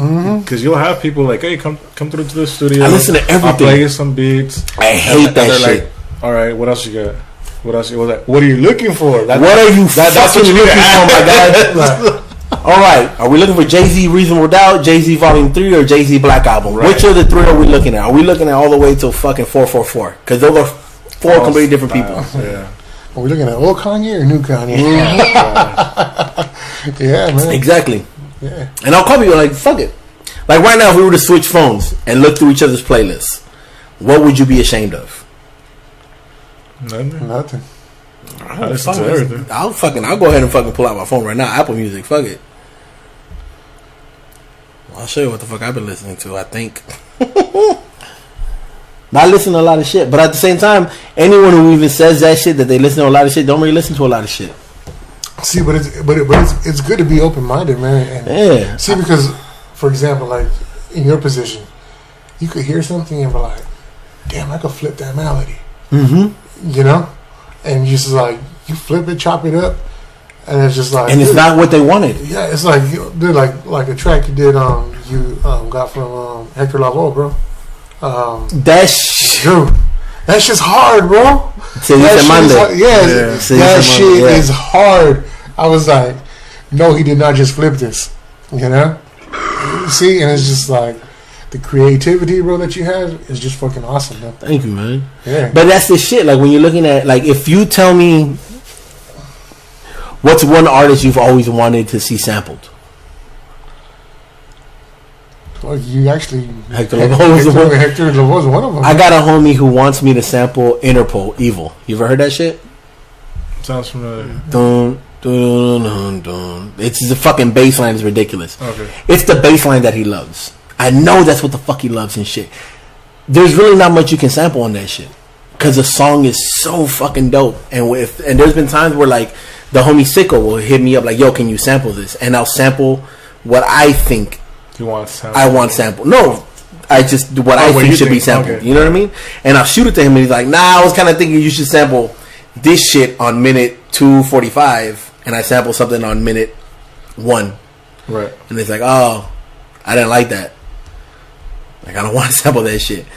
Speaker 2: you'll have people like, hey, come through to the studio.
Speaker 3: I listen to everything.
Speaker 2: I'll play you some beats.
Speaker 3: I hate that shit.
Speaker 2: Like, all right, what else you got? What else? What are you looking for?
Speaker 3: What are you fucking looking for, my guy? All right, are we looking for Jay-Z Reasonable Doubt, Jay-Z Volume 3, or Jay-Z Black Album? Right. Which of the 3 are we looking at? Are we looking at all the way till fucking 444? Because those are 4 completely different people.
Speaker 2: Yeah.
Speaker 1: Are we looking at old Kanye or new Kanye? Yeah, man.
Speaker 3: Exactly.
Speaker 1: Yeah.
Speaker 3: And I'll call you like, fuck it. Like right now, if we were to switch phones and look through each other's playlists, what would you be ashamed of?
Speaker 1: Nothing.
Speaker 2: I listen to everything.
Speaker 3: I'll go ahead and fucking pull out my phone right now. Apple Music, fuck it. Well, I'll show you what the fuck I've been listening to. I think. Not listening to a lot of shit, but at the same time, anyone who even says that shit, that they listen to a lot of shit, don't really listen to a lot of shit.
Speaker 1: See, but it's good to be open minded, man. And
Speaker 3: yeah.
Speaker 1: See, because for example, like in your position, you could hear something and be like, "Damn, I could flip that melody."
Speaker 3: Mm-hmm.
Speaker 1: You know, and you just like you flip it, chop it up, and it's just like,
Speaker 3: and it's not what they wanted.
Speaker 1: Yeah, it's like dude, like a track you did got from Hector Lavoe, bro.
Speaker 3: That
Speaker 1: shit's hard, bro. That shit is hard. I was like, no, he did not just flip this. You know? See, and it's just like the creativity, bro, that you have is just fucking awesome, man.
Speaker 3: Thank you, man.
Speaker 1: Yeah.
Speaker 3: But that's the shit. Like when you're looking at, like, if you tell me what's one artist you've always wanted to see sampled.
Speaker 1: Well, you actually
Speaker 3: Hector Lavoe
Speaker 1: was one of them.
Speaker 3: I got a homie who wants me to sample Interpol Evil. You ever heard that shit?
Speaker 2: Sounds familiar.
Speaker 3: Dun, dun, dun, dun. It's the fucking bass line is ridiculous.
Speaker 2: Okay.
Speaker 3: It's the bass line that he loves. I know that's what the fuck he loves and shit. There's really not much you can sample on that shit because the song is so fucking dope. And there's been times where like the homie Sicko will hit me up like, yo, can you sample this? And I'll sample what I think. I want sample. No, I just what I think should be sampled. Okay. You know what I mean? And I'll shoot it to him, and he's like, "Nah, I was kind of thinking you should sample this shit on minute 2:45," and I sample something on minute 1.
Speaker 2: Right.
Speaker 3: And it's like, "Oh, I didn't like that. Like, I don't want to sample that shit."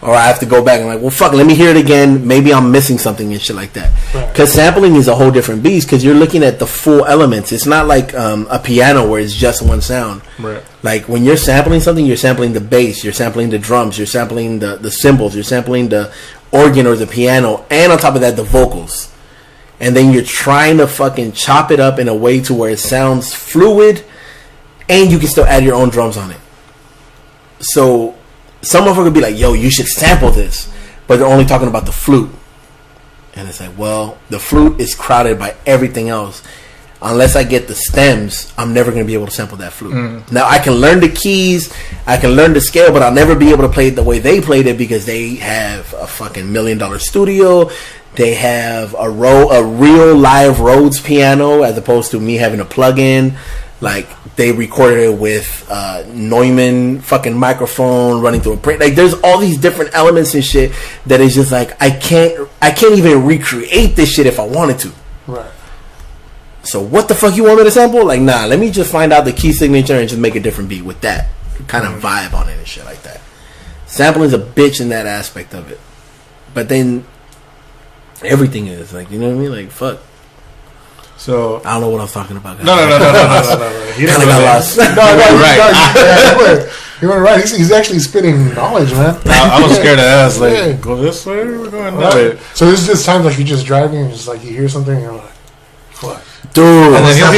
Speaker 3: or I have to go back and like, well, fuck, let me hear it again. Maybe I'm missing something and shit like that. Because sampling is a whole different beast. Because you're looking at the full elements. It's not like a piano where it's just one sound.
Speaker 2: Right.
Speaker 3: Like when you're sampling something, you're sampling the bass, you're sampling the drums, you're sampling the cymbals, you're sampling the organ or the piano, and on top of that, the vocals. And then you're trying to fucking chop it up in a way to where it sounds fluid, and you can still add your own drums on it. So some motherfucker would be like, yo, you should sample this, but they're only talking about the flute. And it's like, well, the flute is crowded by everything else. Unless I get the stems, I'm never going to be able to sample that flute. Now, I can learn the keys, I can learn the scale, but I'll never be able to play it the way they played it because they have a fucking $1 million studio. They have a real live Rhodes piano as opposed to me having a plug-in. Like, they recorded it with Neumann fucking microphone running through a print. Like, there's all these different elements and shit that is just like, I can't even recreate this shit if I wanted to.
Speaker 1: Right.
Speaker 3: So what the fuck you want me to sample? Like, nah, let me just find out the key signature and just make a different beat with that kind of vibe on it and shit like that. Sampling's a bitch in that aspect of it. But then everything is like, you know what I mean? Like, fuck.
Speaker 2: So
Speaker 3: I don't know what I was talking about.
Speaker 2: No.
Speaker 3: He kind of got lost.
Speaker 1: You were right. He's actually spitting knowledge, man.
Speaker 2: I was scared to ask. Like, go this way. We're going that way.
Speaker 1: So there's just times like you're just driving and just like you hear something and you're like, what?
Speaker 3: Dude,
Speaker 2: and then he'll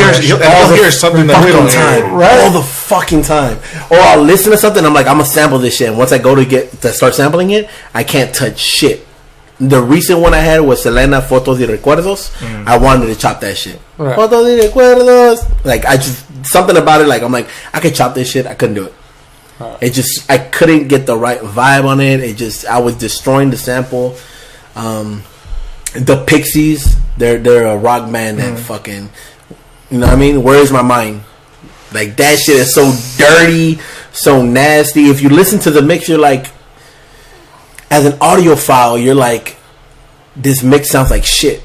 Speaker 2: hear something that we don't hear.
Speaker 3: Right? All the fucking time. Or I'll listen to something, I'm like, I'm gonna sample this shit. And once I go to start sampling it, I can't touch shit. The recent one I had was Selena Fotos y Recuerdos. I wanted to chop that shit. Right. Fotos y Recuerdos. Like, I just, something about it, like, I'm like, I could chop this shit. I couldn't do it. It just, I couldn't get the right vibe on it. It just, I was destroying the sample. The Pixies, they're a rock band that fucking, you know what I mean? Where is my mind? Like, that shit is so dirty, so nasty. If you listen to the mix, you're like, as an audiophile, you're like, this mix sounds like shit.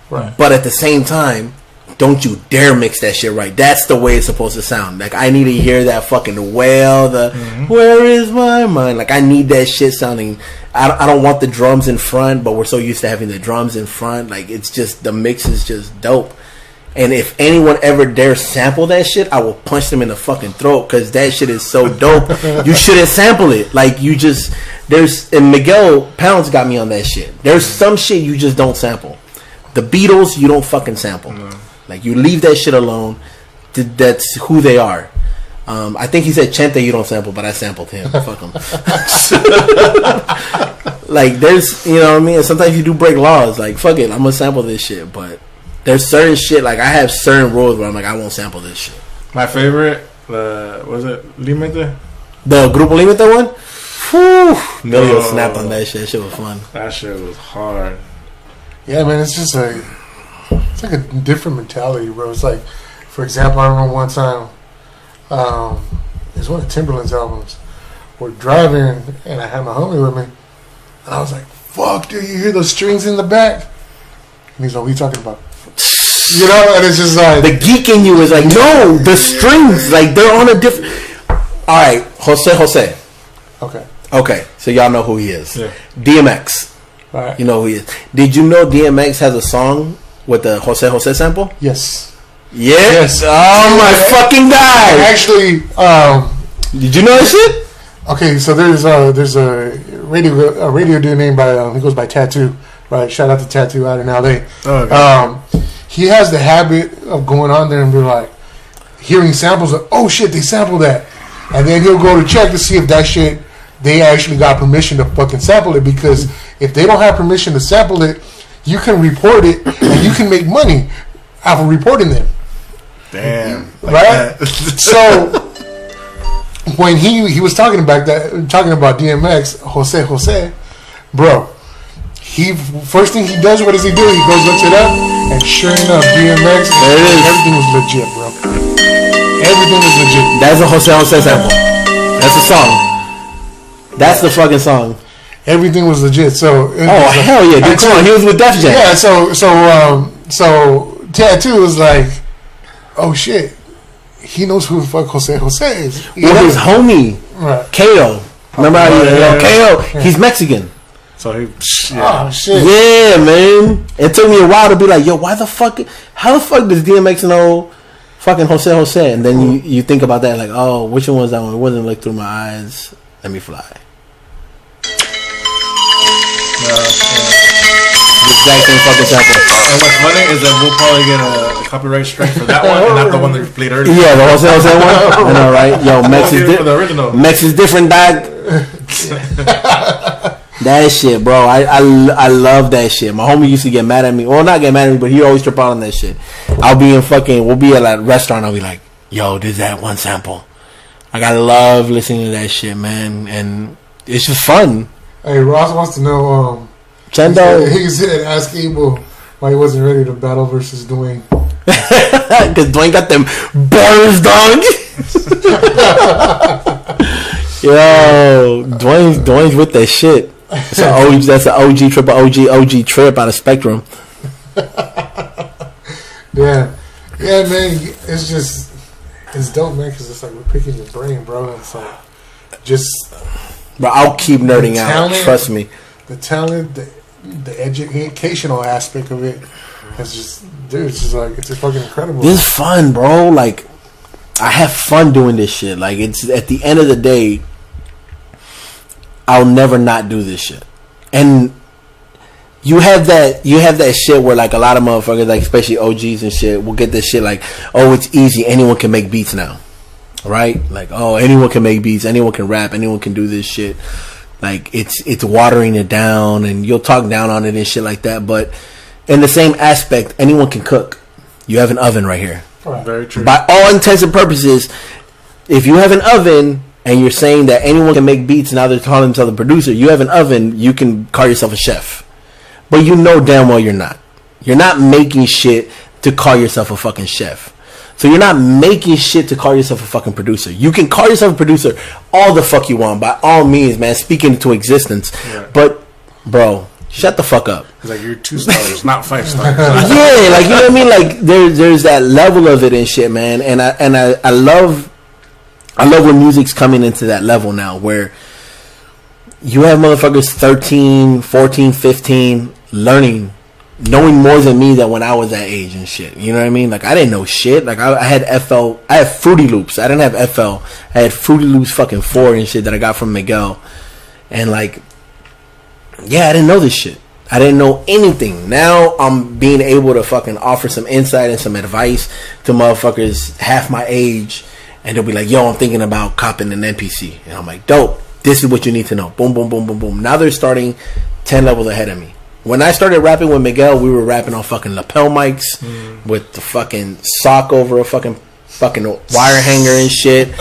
Speaker 1: Right.
Speaker 3: But at the same time, don't you dare mix that shit right. That's the way it's supposed to sound. Like, I need to hear that fucking wail, where is my mind? Like, I need that shit sounding. I don't want the drums in front, but we're so used to having the drums in front. Like, it's just, the mix is just dope. And if anyone ever dares sample that shit, I will punch them in the fucking throat because that shit is so dope. You shouldn't sample it. Like, you just, and Miguel Pounds got me on that shit. There's some shit you just don't sample. The Beatles, you don't fucking sample. Like, you leave that shit alone. That's who they are. I think he said Chente you don't sample, but I sampled him. Fuck him. Like, there's, you know what I mean? Sometimes you do break laws. Like, fuck it, I'm gonna sample this shit. But there's certain shit, like, I have certain rules where I'm like, I won't sample this shit.
Speaker 2: My favorite, was it Limite?
Speaker 3: The Grupo Limite one? Whew. Emilio snapped on that shit. That shit was fun.
Speaker 2: That shit was hard.
Speaker 1: Yeah, man, it's just like, it's like a different mentality, bro. It's like, for example, I remember one time, it was one of Timberland's albums. We're driving, and I had my homie with me, and I was like, fuck, dude, you hear those strings in the back? And he's like, what are you talking about? You know, and it's just like,
Speaker 3: the geek in you is like, no, the strings, like, they're on a different. All right, Jose. Okay, so y'all know who he is. Yeah. DMX.
Speaker 1: All right.
Speaker 3: You know who he is. Did you know DMX has a song with the Jose sample?
Speaker 1: Yes.
Speaker 3: Yeah? Yes. Oh, my fucking guy.
Speaker 1: Actually,
Speaker 3: did you know that shit?
Speaker 1: Okay, so there's a radio dude named by he goes by Tattoo, right? Shout out to Tattoo out in LA. Oh, okay. He has the habit of going on there and be like hearing samples of, oh shit, they sampled that, and then he'll go to check to see if that shit they actually got permission to fucking sample it, because if they don't have permission to sample it, you can report it and you can make money off of reporting them.
Speaker 2: Damn.
Speaker 1: Right? So when he was talking about DMX, Jose, bro, first thing he does, what does he do? He goes, looks it up, and sure enough, DMX, everything was legit, bro. Everything was legit.
Speaker 3: That's a Jose sample. That's a song. That's the fucking song.
Speaker 1: Everything was legit. So
Speaker 3: hell yeah, dude! Come on, he was with Def Jam.
Speaker 1: Yeah, so Tattoo was like, oh shit, he knows who the fuck Jose is.
Speaker 3: Well, his homie, right. Kato, Remember how KO? He's Mexican.
Speaker 2: So he,
Speaker 1: Oh shit!
Speaker 3: Yeah, man. It took me a while to be like, yo, how the fuck does DMX know fucking Jose? And then you think about that, like, oh, which one was that one? It wasn't like Through My Eyes, Let Me Fly. The exact same fucking sample.
Speaker 2: And what's funny is that we'll probably get a copyright strike for that one and not the one that we played earlier.
Speaker 3: Yeah, the Jose one. I know, right? Yo, Mex is different, dog. That shit, bro. I love that shit. My homie used to get mad at me. Well, not get mad at me, but he always trip out on that shit. We'll be at a restaurant. I'll be like, yo, this is that one sample. Like, I love listening to that shit, man. And it's just fun.
Speaker 1: Hey, Ross wants to know,
Speaker 3: Chendo.
Speaker 1: He said, ask Abel why he wasn't ready to battle versus Dwayne.
Speaker 3: Because Dwayne got them bars, dog. Yo, Dwayne's with that shit. That's an OG trip out of Spectrum.
Speaker 1: Yeah, man. It's dope, man. Because it's like we're picking your brain, bro. It's like
Speaker 3: Bro, I'll keep nerding out. Trust me.
Speaker 1: The talent, the educational aspect of it, it's just fucking incredible.
Speaker 3: This is fun, bro. Like, I have fun doing this shit. Like, it's at the end of the day, I'll never not do this shit. And you have that shit where, like, a lot of motherfuckers, like, especially OGs and shit, will get this shit like, oh, it's easy, anyone can make beats now, right? Like, oh, anyone can make beats, anyone can rap, anyone can do this shit. Like, it's watering it down, and you'll talk down on it and shit like that. But in the same aspect, anyone can cook. You have an oven right here.
Speaker 1: Right.
Speaker 2: Very true.
Speaker 3: By all intents and purposes, if you have an oven and you're saying that anyone can make beats, now they're calling themselves a producer, you have an oven, you can call yourself a chef. But you know damn well you're not. You're not making shit to call yourself a fucking chef. So you're not making shit to call yourself a fucking producer. You can call yourself a producer all the fuck you want, by all means, man. Speak into existence. Yeah. But, bro, shut the fuck up.
Speaker 2: It's like you're 2 stars, not 5 stars.
Speaker 3: Yeah, like, you know what I mean? Like, there's that level of it and shit, man. And I love when music's coming into that level now, where you have motherfuckers 13, 14, 15 knowing more than me than when I was that age and shit. You know what I mean? Like, I didn't know shit. Like, I had Fruity Loops. I didn't have FL. I had Fruity Loops fucking 4 and shit that I got from Miguel. And, like, yeah, I didn't know this shit. I didn't know anything. Now I'm being able to fucking offer some insight and some advice to motherfuckers half my age, and they'll be like, yo, I'm thinking about copping an NPC. And I'm like, dope. This is what you need to know. Boom, boom, boom, boom, boom. Now they're starting 10 levels ahead of me. When I started rapping with Miguel, we were rapping on fucking lapel mics with the fucking sock over a fucking wire hanger and shit,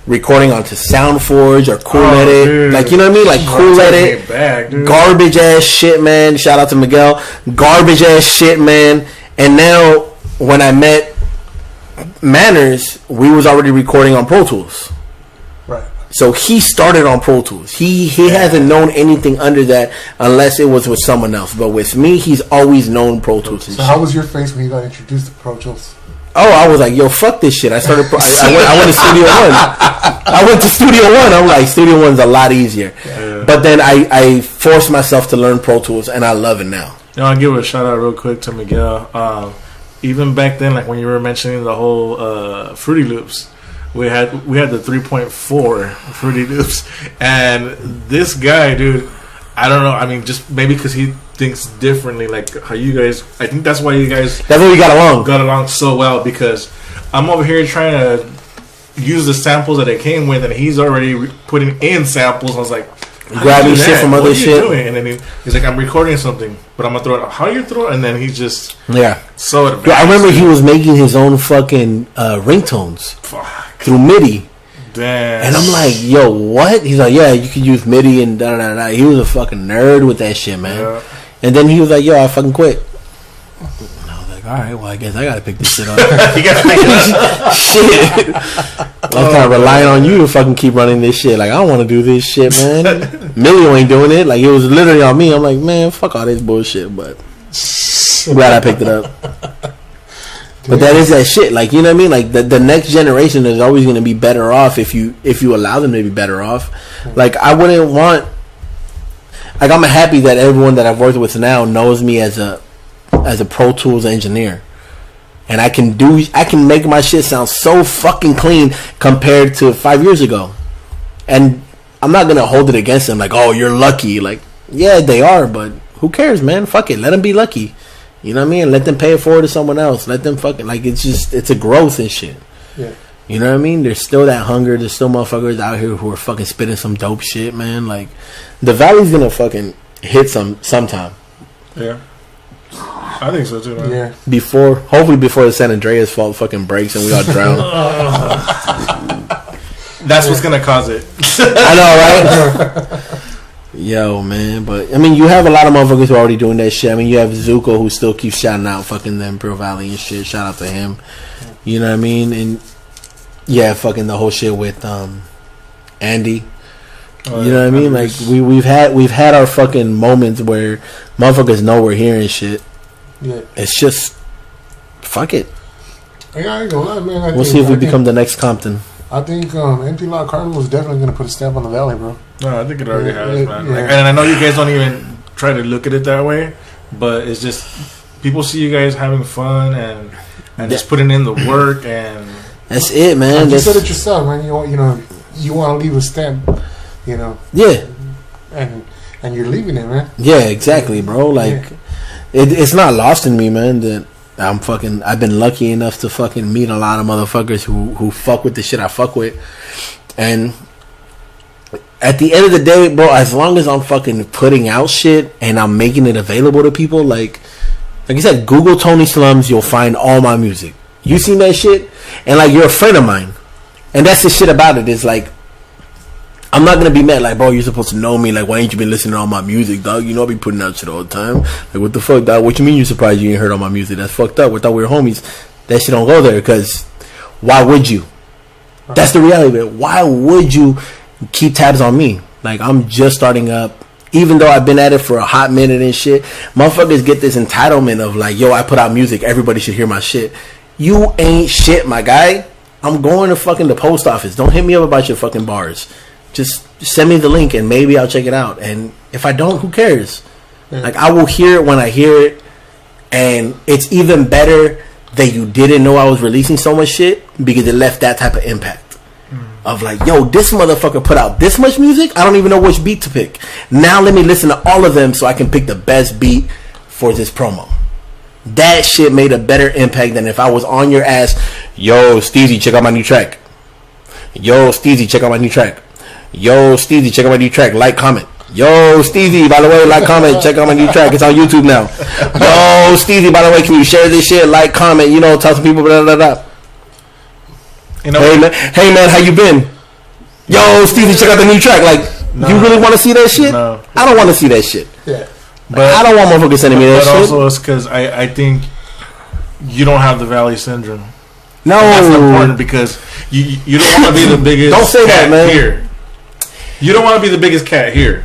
Speaker 3: recording onto SoundForge or Cool Edit. Like, you know what I mean? Like, Cool Edit. Garbage ass shit, man. Shout out to Miguel. Garbage ass shit, man. And now, when I met Manners, we was already recording on Pro Tools.
Speaker 1: Right.
Speaker 3: So he started on Pro Tools. He hasn't known anything under that unless it was with someone else. But with me, he's always known Pro Tools.
Speaker 1: So how was your face when you got introduced to Pro Tools?
Speaker 3: Oh, I was like, yo, fuck this shit. I started. I went to Studio One. I went to Studio One. I'm like, Studio One's a lot easier. Yeah. But then I forced myself to learn Pro Tools, and I love it now.
Speaker 2: You know, I'll give a shout out real quick to Miguel. Even back then, like when you were mentioning the whole Fruity Loops, we had the 3.4 Fruity Loops, and this guy, dude, I don't know. I mean, just maybe because he thinks differently, like how you guys. I think that's why you guys.
Speaker 3: That's why we got along
Speaker 2: so well, because I'm over here trying to use the samples that it came with, and he's already putting in samples. I was like,
Speaker 3: grabbing shit from other shit,
Speaker 2: doing? And then he's like, I'm recording something, but I'm gonna throw it. How do you throw it? And then he's just so advanced.
Speaker 3: Dude, I remember he was making his own fucking ringtones through MIDI.
Speaker 2: Damn.
Speaker 3: And I'm like, yo, what? He's like, yeah, you can use MIDI and da da da. He was a fucking nerd with that shit, man. Yeah. And then he was like, yo, I fucking quit. And I was like, all right, well, I guess I gotta pick this shit up.
Speaker 2: You gotta pick it up.
Speaker 3: Shit. I'm kind of relying on you to fucking keep running this shit. Like, I don't want to do this shit, man. Milio ain't doing it. Like, it was literally on me. I'm like, man, fuck all this bullshit. But I'm glad I picked it up. But that is that shit. Like, you know what I mean? Like the next generation is always going to be better off if you allow them to be better off. Like, I wouldn't want. Like, I'm happy that everyone that I've worked with now knows me as a Pro Tools engineer, and I can make my shit sound so fucking clean compared to 5 years ago. And I'm not gonna hold it against them. Like, oh, you're lucky. Like, yeah, they are, but who cares, man? Fuck it, let them be lucky. You know what I mean? Let them pay it forward to someone else. Let them fucking, like, it's a growth and shit.
Speaker 1: Yeah.
Speaker 3: You know what I mean? There's still that hunger. There's still motherfuckers out here who are fucking spitting some dope shit, man. Like, the Valley's gonna fucking hit sometime.
Speaker 2: Yeah. I think so too, man.
Speaker 1: Yeah.
Speaker 3: Hopefully before the San Andreas fault fucking breaks and we all drown.
Speaker 2: That's what's gonna cause it.
Speaker 3: I know, right? Yo, man, but I mean, you have a lot of motherfuckers who are already doing that shit. I mean, you have Zuko who still keeps shouting out fucking the Imperial Valley and shit. Shout out to him. You know what I mean? And yeah, fucking the whole shit with Andy. You know what I mean? Like, we've had our fucking moments where motherfuckers know we're here and shit.
Speaker 1: Yeah.
Speaker 3: It's just fuck it.
Speaker 1: I ain't gonna lie, man.
Speaker 3: We'll see if we become the next Compton.
Speaker 1: I think Empty Lot Carnival is definitely going to put a stamp on the Valley, bro.
Speaker 2: No, I think it already has, man. Yeah. Like, and I know you guys don't even try to look at it that way, but it's just people see you guys having fun and just putting in the work, and
Speaker 3: that's it, man.
Speaker 1: You said it yourself, man. You want to leave a stamp, you know.
Speaker 3: Yeah.
Speaker 1: And you're leaving it, man.
Speaker 3: Yeah, exactly, bro. Like, it's not lost in me, man, that I've been lucky enough to fucking meet a lot of motherfuckers who fuck with the shit I fuck with. And at the end of the day, bro, as long as I'm fucking putting out shit and I'm making it available to people, like I said, Google Tony Slumz, you'll find all my music. You seen that shit? And like, you're a friend of mine. And that's the shit about it. It's like, I'm not gonna be mad like, bro, you're supposed to know me. Like, why ain't you been listening to all my music, dog? You know I be putting out shit all the time. Like, what the fuck, dog? What you mean you surprised you ain't heard all my music? That's fucked up. We thought we were homies. That shit don't go there, because why would you? That's the reality of it. Why would you keep tabs on me? Like, I'm just starting up. Even though I've been at it for a hot minute and shit, motherfuckers get this entitlement of like, yo, I put out music, everybody should hear my shit. You ain't shit, my guy. I'm going to fucking the post office. Don't hit me up about your fucking bars. Just send me the link and maybe I'll check it out. And if I don't, who cares? Like, I will hear it when I hear it. And it's even better that you didn't know I was releasing so much shit, because it left that type of impact. Of like, yo, this motherfucker put out this much music, I don't even know which beat to pick. Now let me listen to all of them so I can pick the best beat for this promo. That shit made a better impact than if I was on your ass. Yo, Steezy, check out my new track. Yo, Steezy, check out my new track. Yo, Steezy, check out my new track. Like, comment. Yo, Steezy, by the way, like, comment. Check out my new track. It's on YouTube now. Yo, Steezy, by the way, can you share this shit? Like, comment. You know, tell some people. Blah, blah, blah. You know, hey man, how you been? Yo, Steezy, check out the new track. Like, you really want to see that shit?
Speaker 2: No.
Speaker 3: I don't want to see that shit.
Speaker 1: Yeah.
Speaker 3: But I don't want motherfuckers sending me that shit.
Speaker 2: But also, it's because I think you don't have the Valley syndrome.
Speaker 3: No,
Speaker 2: and that's important, because you don't want to be the biggest.
Speaker 3: Don't say that, man.
Speaker 2: Here, you don't want to be the biggest cat here.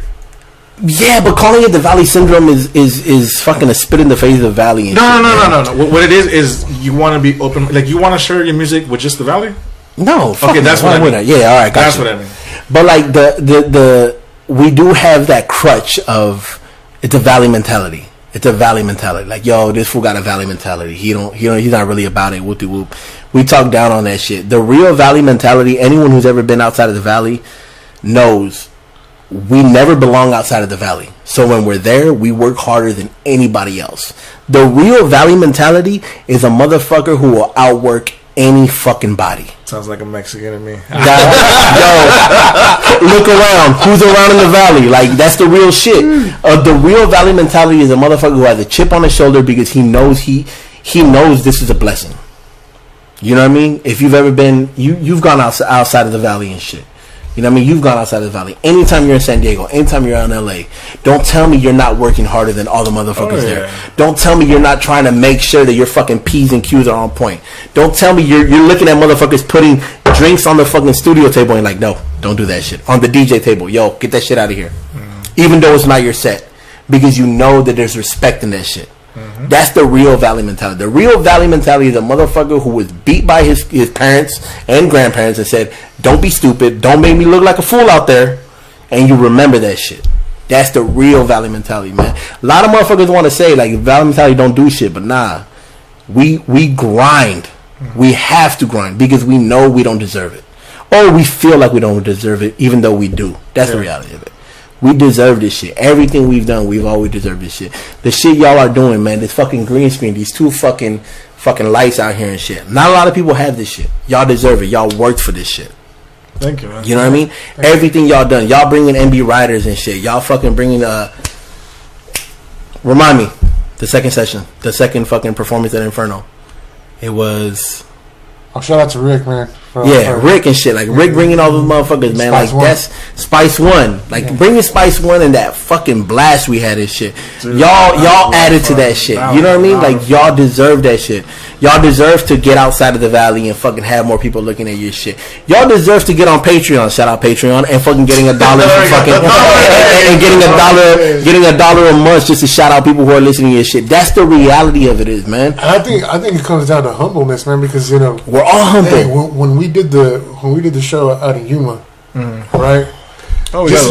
Speaker 3: Yeah, but calling it the Valley syndrome is fucking a spit in the face of the Valley. And
Speaker 2: No. What it is you want to be open. Like, you want to share your music with just the Valley.
Speaker 3: No,
Speaker 2: okay, that's what I mean.
Speaker 3: Yeah, all right,
Speaker 2: that's what I mean.
Speaker 3: But like the we do have that crutch of, it's a Valley mentality. It's a Valley mentality. Like, yo, this fool got a Valley mentality. He's not really about it. Whoop whoop. We talk down on that shit. The real Valley mentality, anyone who's ever been outside of the Valley knows we never belong outside of the Valley. So when we're there, we work harder than anybody else. The real Valley mentality is a motherfucker who will outwork any fucking body.
Speaker 2: Sounds like a Mexican to me.
Speaker 3: Yo, look around. Who's around in the Valley? Like, that's the real shit. The real Valley mentality is a motherfucker who has a chip on his shoulder because he knows he knows this is a blessing. You know what I mean? If you've ever been, you've gone outside of the Valley and shit. You know what I mean? You've gone outside of the Valley. Anytime you're in San Diego, anytime you're in LA, don't tell me you're not working harder than all the motherfuckers there. Don't tell me you're not trying to make sure that your fucking P's and Q's are on point. Don't tell me you're looking at motherfuckers putting drinks on the fucking studio table and like, no, don't do that shit. On the DJ table, yo, get that shit out of here. Even though it's not your set. Because you know that there's respect in that shit. That's the real Valley mentality. The real Valley mentality is a motherfucker who was beat by his parents and grandparents and said, don't be stupid, don't make me look like a fool out there, and you remember that shit. That's the real Valley mentality, man. A lot of motherfuckers want to say, like, Valley mentality don't do shit, but nah. We grind. We have to grind because we know we don't deserve it. Or we feel like we don't deserve it, even though we do. That's the reality of it. We deserve this shit. Everything we've done, we've always deserved this shit. The shit y'all are doing, man, this fucking green screen, these two fucking lights out here and shit. Not a lot of people have this shit. Y'all deserve it. Y'all worked for this shit.
Speaker 2: Thank you, man.
Speaker 3: You know what I mean? Everything y'all done. Y'all bringing NB riders and shit. Y'all fucking bringing, remind me, the second session. The second fucking performance at Inferno. It was...
Speaker 1: Oh, shout out to Rick, man.
Speaker 3: Rick and shit. Like, Rick bringing all those motherfuckers, man. Like, that's Spice One. Like, bringing Spice One and that fucking blast we had and shit. Dude, y'all added to that shit. You know what I mean? Like, y'all deserve that shit. Y'all deserve to get outside of the valley and fucking have more people looking at your shit. Y'all deserve to get on Patreon. Shout out Patreon. And fucking getting $1 for fucking... and getting $1 a month just to shout out people who are listening to your shit. That's the reality of it is, man.
Speaker 1: And I think it comes down to humbleness, man, because, you know...
Speaker 3: We're all humble.
Speaker 1: Hey, when we did the show out in Yuma, right?
Speaker 2: Oh,
Speaker 1: just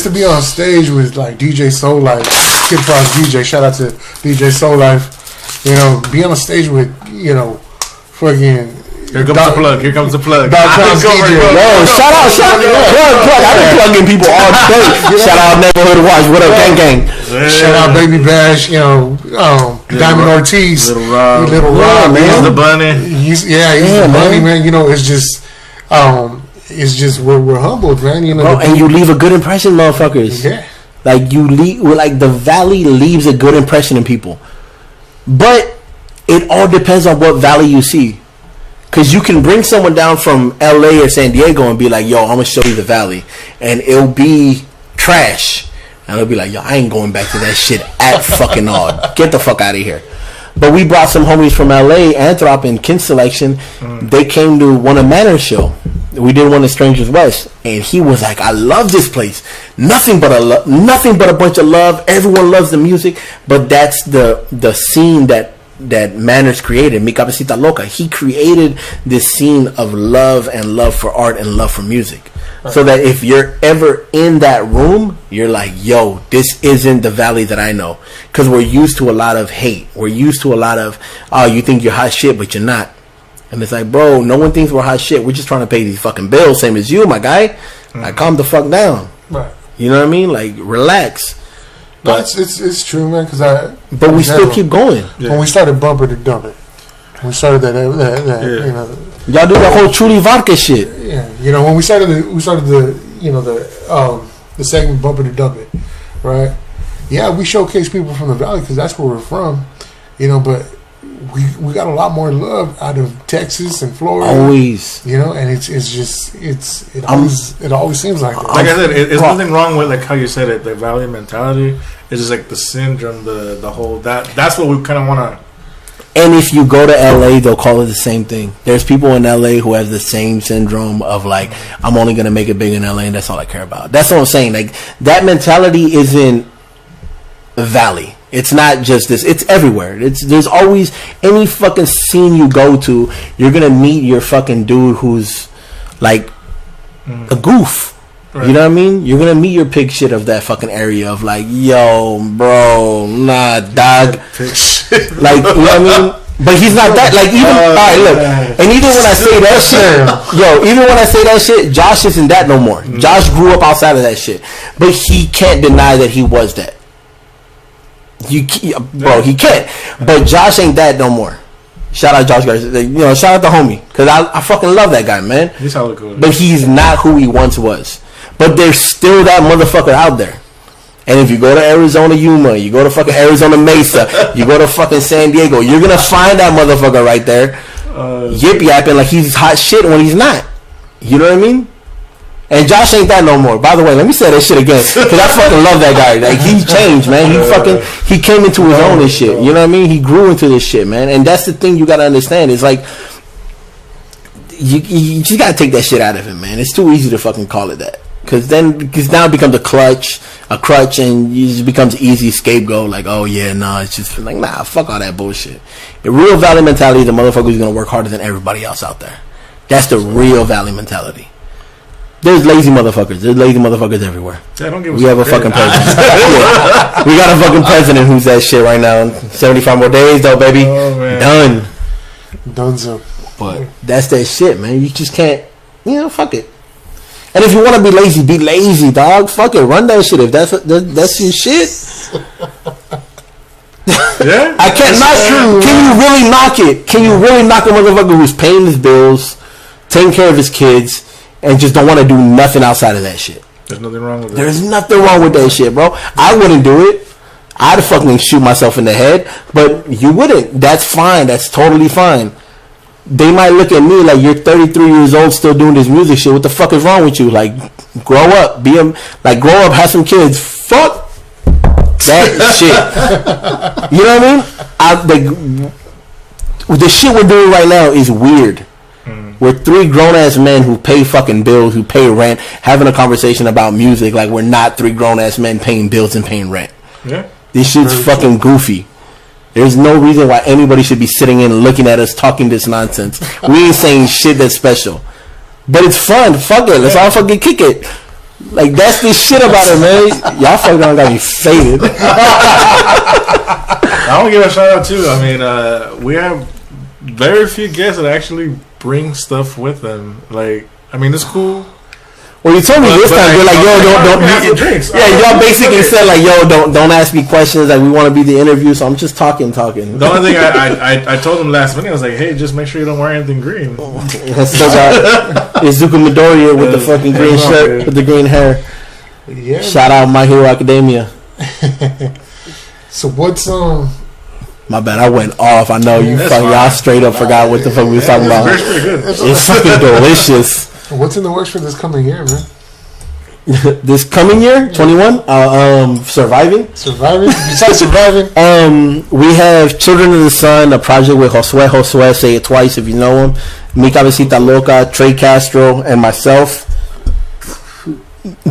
Speaker 1: to be on stage with like DJ Soul Life, Kid Frost DJ. Shout out to DJ Soul Life. You know, be on a stage with fucking.
Speaker 2: Here comes the plug. Here comes the plug.
Speaker 3: Shout out. I've been plugging people all day. Shout out Neighborhood Watch. What up, gang?
Speaker 1: Shout out Baby Bash. Diamond Ortiz.
Speaker 2: Little Rob,
Speaker 1: man.
Speaker 2: He's the bunny.
Speaker 1: He's the bunny, man. You know, it's just we're humbled, man. You know,
Speaker 3: bro, and you leave a good impression, motherfuckers.
Speaker 1: Yeah.
Speaker 3: Like like the Valley leaves a good impression in people, but it all depends on what Valley you see. Because you can bring someone down from LA or San Diego and be like, yo, I'm going to show you the Valley. And it'll be trash. And they'll be like, yo, I ain't going back to that shit at fucking all. Get the fuck out of here. But we brought some homies from LA, Anthrop and Kin Selection. They came to one of Manor's show. We did one of Strangers West. And he was like, I love this place. Nothing but a bunch of love. Everyone loves the music. But that's the scene that Manners created, Mi Cabecita Loca. He created this scene of love and love for art and love for music. Right. So that if you're ever in that room, you're like, yo, this isn't the Valley that I know. Because we're used to a lot of hate. We're used to a lot of, oh, you think you're hot shit, but you're not. And it's like, bro, no one thinks we're hot shit. We're just trying to pay these fucking bills, same as you, my guy. Like, calm the fuck down.
Speaker 1: Right.
Speaker 3: You know what I mean? Like, relax.
Speaker 1: But it's true, man.
Speaker 3: But we still keep going.
Speaker 1: Yeah. When we started Bumper to Dump It, we started that you know.
Speaker 3: Y'all do the whole Truly Vodka shit.
Speaker 1: Yeah, you know, when we started the segment Bumper to Dump It, right? Yeah, we showcase people from the Valley because that's where we're from, you know. But we got a lot more love out of Texas and Florida.
Speaker 3: Always,
Speaker 1: you know, and it always seems like that.
Speaker 2: Like I said, it's nothing wrong with like how you said it, the Valley mentality. It's just like the syndrome, the whole that's what we kind of want to.
Speaker 3: And if you go to LA, they'll call it the same thing. There's people in LA who have the same syndrome of like, I'm only gonna make it big in LA, and that's all I care about. That's what I'm saying. Like that mentality isn't Valley. It's not just this. It's everywhere. There's always any fucking scene you go to, you're gonna meet your fucking dude who's like a goof. Right. You know what I mean? You're gonna meet your pig shit of that fucking area of like, yo, bro, nah, dog. Like, you know what I mean? But he's not that. Like, even alright, look, and even when I say that shit, even when I say that shit, Josh isn't that no more. Josh grew up outside of that shit, but he can't deny that he was that. He can't. But Josh ain't that no more. Shout out Josh Garcia. You know, shout out the homie, because I fucking love that guy, man.
Speaker 2: He's hella cool.
Speaker 3: But he's not who he once was. But there's still that motherfucker out there. And if you go to Arizona Yuma, you go to fucking Arizona Mesa, you go to fucking San Diego, you're gonna find that motherfucker right there, yip yapping like he's hot shit when he's not. You know what I mean? And Josh ain't that no more. By the way, let me say that shit again, because I fucking love that guy. Like, he's changed, man. He came into his own and shit. You know what I mean? He grew into this shit, man. And that's the thing you gotta understand. It's like, you just gotta take that shit out of him, man. It's too easy to fucking call it that. Because now it becomes a crutch, and it just becomes easy scapegoat. Like, oh yeah, no, it's just like, nah, fuck all that bullshit. The real valley mentality is the motherfucker who's gonna work harder than everybody else out there. That's the real valley mentality. There's lazy motherfuckers. There's lazy motherfuckers everywhere.
Speaker 2: Yeah, don't give
Speaker 3: we have a fucking president. Yeah. We got a fucking president who's that shit right now. 75 more days though, baby.
Speaker 2: Oh, man.
Speaker 3: Done.
Speaker 1: Donezo.
Speaker 3: But that's that shit, man. You just can't, fuck it. And if you want to be lazy, dog. Fuck it, run that shit. If that's your shit.
Speaker 2: Yeah,
Speaker 3: I can't knock. Can you really knock it? Can you really knock a motherfucker who's paying his bills, taking care of his kids, and just don't want to do nothing outside of that shit?
Speaker 2: There's nothing wrong with that.
Speaker 3: There's nothing wrong with that shit, bro. I wouldn't do it. I'd fucking shoot myself in the head, but you wouldn't. That's fine. That's totally fine. They might look at me like, you're 33 years old still doing this music shit. What the fuck is wrong with you? Like, grow up. Grow up, have some kids. Fuck that shit. You know what I mean? The shit we're doing right now is weird. We're three grown-ass men who pay fucking bills, who pay rent, having a conversation about music like we're not three grown-ass men paying bills and paying rent.
Speaker 2: Yeah.
Speaker 3: This shit's fucking goofy. There's no reason why anybody should be sitting in looking at us talking this nonsense. We ain't saying shit that's special. But it's fun. Fuck it. Let's all fucking kick it. Like, that's the shit about it, man. Y'all fucking got me faded.
Speaker 2: I want to give a shout out, too. I mean, we have very few guests that actually bring stuff with them. Like, I mean, it's cool.
Speaker 3: Well, you told me this time, you're like, yo, don't. Yeah, y'all basically said like, yo, don't ask me questions. Like, we want to be the interview, so I'm just talking.
Speaker 2: The only thing I told him last minute, I was like, hey, just make sure you don't wear anything green.
Speaker 3: I still got Izuku Midoriya with the fucking green shirt with the green hair. Yeah. Shout out My Hero Academia.
Speaker 1: So what's
Speaker 3: My bad, I went off. I know y'all straight up forgot what the fuck we was talking about.
Speaker 2: It's pretty good.
Speaker 3: It's fucking delicious.
Speaker 1: What's in the works for this coming year, man?
Speaker 3: This coming year, 21, surviving.
Speaker 1: Besides surviving,
Speaker 3: we have Children of the Sun, a project with Josue. Say it twice if you know him. Mi Cabecita Loca, Trey Castro, and myself.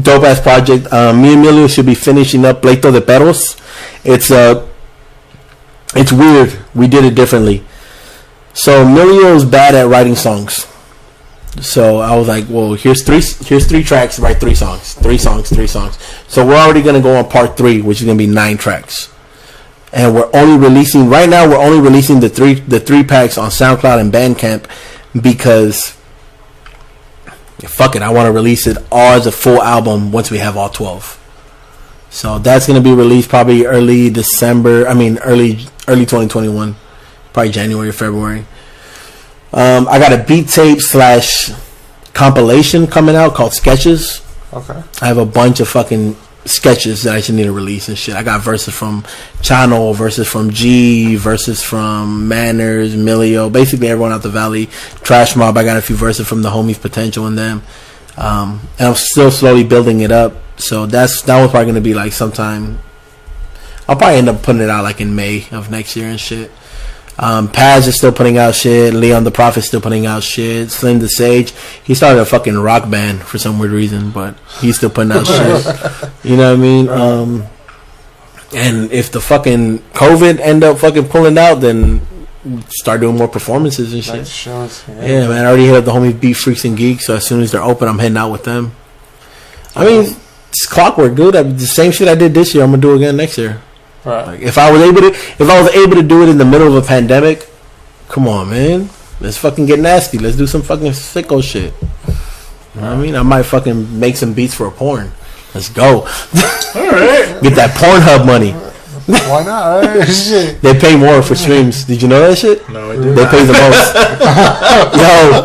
Speaker 3: Dope ass project. Me and Emilio should be finishing up Pleito de Perros. It's weird. We did it differently. So Emilio's bad at writing songs. So I was like, well, here's three tracks, write three songs. So we're already going to go on part 3, which is going to be 9 tracks. And we're only releasing the three packs on SoundCloud and Bandcamp because fuck it, I want to release it all as a full album once we have all 12. So that's going to be released probably early 2021, probably January or February. I got a beat tape / compilation coming out called Sketches.
Speaker 1: Okay.
Speaker 3: I have a bunch of fucking sketches that I should need to release and shit. I got verses from Chano, verses from G, verses from Manners, Milio, basically everyone out the valley. Trash Mob, I got a few verses from the homies Potential and them. And I'm still slowly building it up. So that was probably going to be like sometime. I'll probably end up putting it out like in May of next year and shit. Paz is still putting out shit. Leon the Prophet still putting out shit. Slim the Sage, he started a fucking rock band for some weird reason, but he's still putting out shit. You know what I mean? And if the fucking COVID end up fucking pulling out, then start doing more performances and shit.
Speaker 1: Nice shows.
Speaker 3: Yeah, man. I already hit up the homie Beat Freaks and Geeks, so as soon as they're open, I'm heading out with them. I mean, it's clockwork, dude. The same shit I did this year, I'm gonna do again next year.
Speaker 1: Right.
Speaker 3: Like, if I was able to do it in the middle of a pandemic, come on, man. Let's fucking get nasty. Let's do some fucking sicko shit. You know what I mean? I might fucking make some beats for a porn. Let's go.
Speaker 2: Alright.
Speaker 3: Get that Pornhub money.
Speaker 1: Why not? Shit.
Speaker 3: They pay more for streams. Did you know that shit?
Speaker 2: No, I didn't.
Speaker 3: They pay the most. Yo,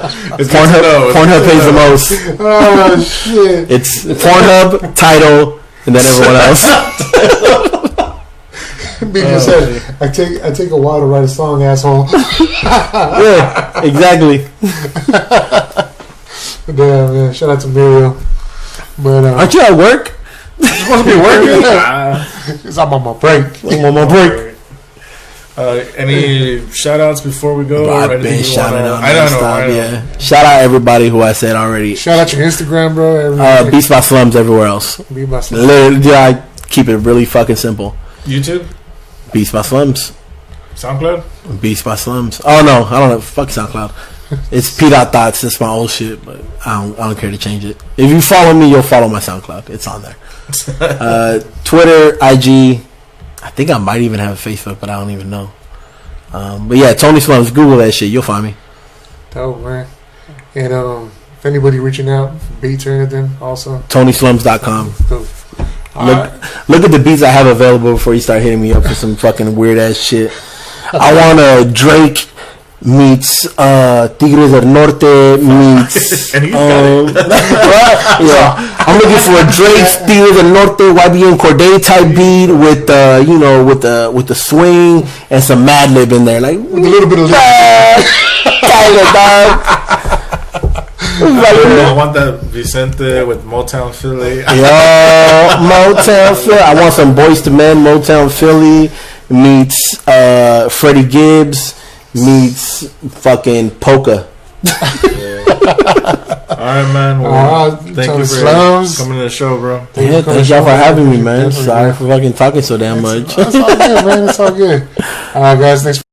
Speaker 3: Pornhub pays the most.
Speaker 1: Oh shit.
Speaker 3: It's Pornhub, Tidal, and then everyone else.
Speaker 1: BJ said, I take a while to write a song, asshole.
Speaker 3: Yeah, exactly.
Speaker 1: Damn, man. Shout out to Muriel. But
Speaker 3: aren't you at work?
Speaker 2: You're supposed to be working.
Speaker 1: Because I'm on my break.
Speaker 3: I'm on my break.
Speaker 2: Any shout outs before we go?
Speaker 3: Bro, I've been shouting out.
Speaker 2: I don't know.
Speaker 3: Yeah. Shout out everybody who I said already.
Speaker 1: Shout out your Instagram, bro.
Speaker 3: Beats by Slumz everywhere else.
Speaker 1: Beats by Slumz.
Speaker 3: Literally, I keep it really fucking simple.
Speaker 2: YouTube?
Speaker 3: Beats by Slumz.
Speaker 2: SoundCloud?
Speaker 3: Beats by Slumz. Oh no, I don't know. Fuck SoundCloud. It's P. Thoughts. That's my old shit, but I don't care to change it. If you follow me, you'll follow my SoundCloud. It's on there. Twitter, IG. I think I might even have a Facebook, but I don't even know. But yeah, Tony Slumz. Google that shit. You'll find me.
Speaker 1: Dope, man. And if anybody reaching out for beats or anything, also
Speaker 3: TonySlumz.com.
Speaker 1: Dope.
Speaker 3: Look at the beats I have available before you start hitting me up for some fucking weird ass shit. I want a Drake meets Tigres del Norte meets yeah. I'm looking for a Drake Tigres del Norte YBN Corday type beat with with the swing and some Mad Lib in there, like
Speaker 1: with a little bit of
Speaker 2: I want that Vicente with Motown Philly.
Speaker 3: Yo, Motown Philly. I want some Boys to Men Motown Philly meets Freddie Gibbs meets fucking Polka.
Speaker 2: Alright, man. Well, thank you for coming to the show, bro.
Speaker 3: Thank y'all for having me, man. Sorry for fucking talking so damn much.
Speaker 1: It's all good, man. It's all good. Alright, guys. Thanks.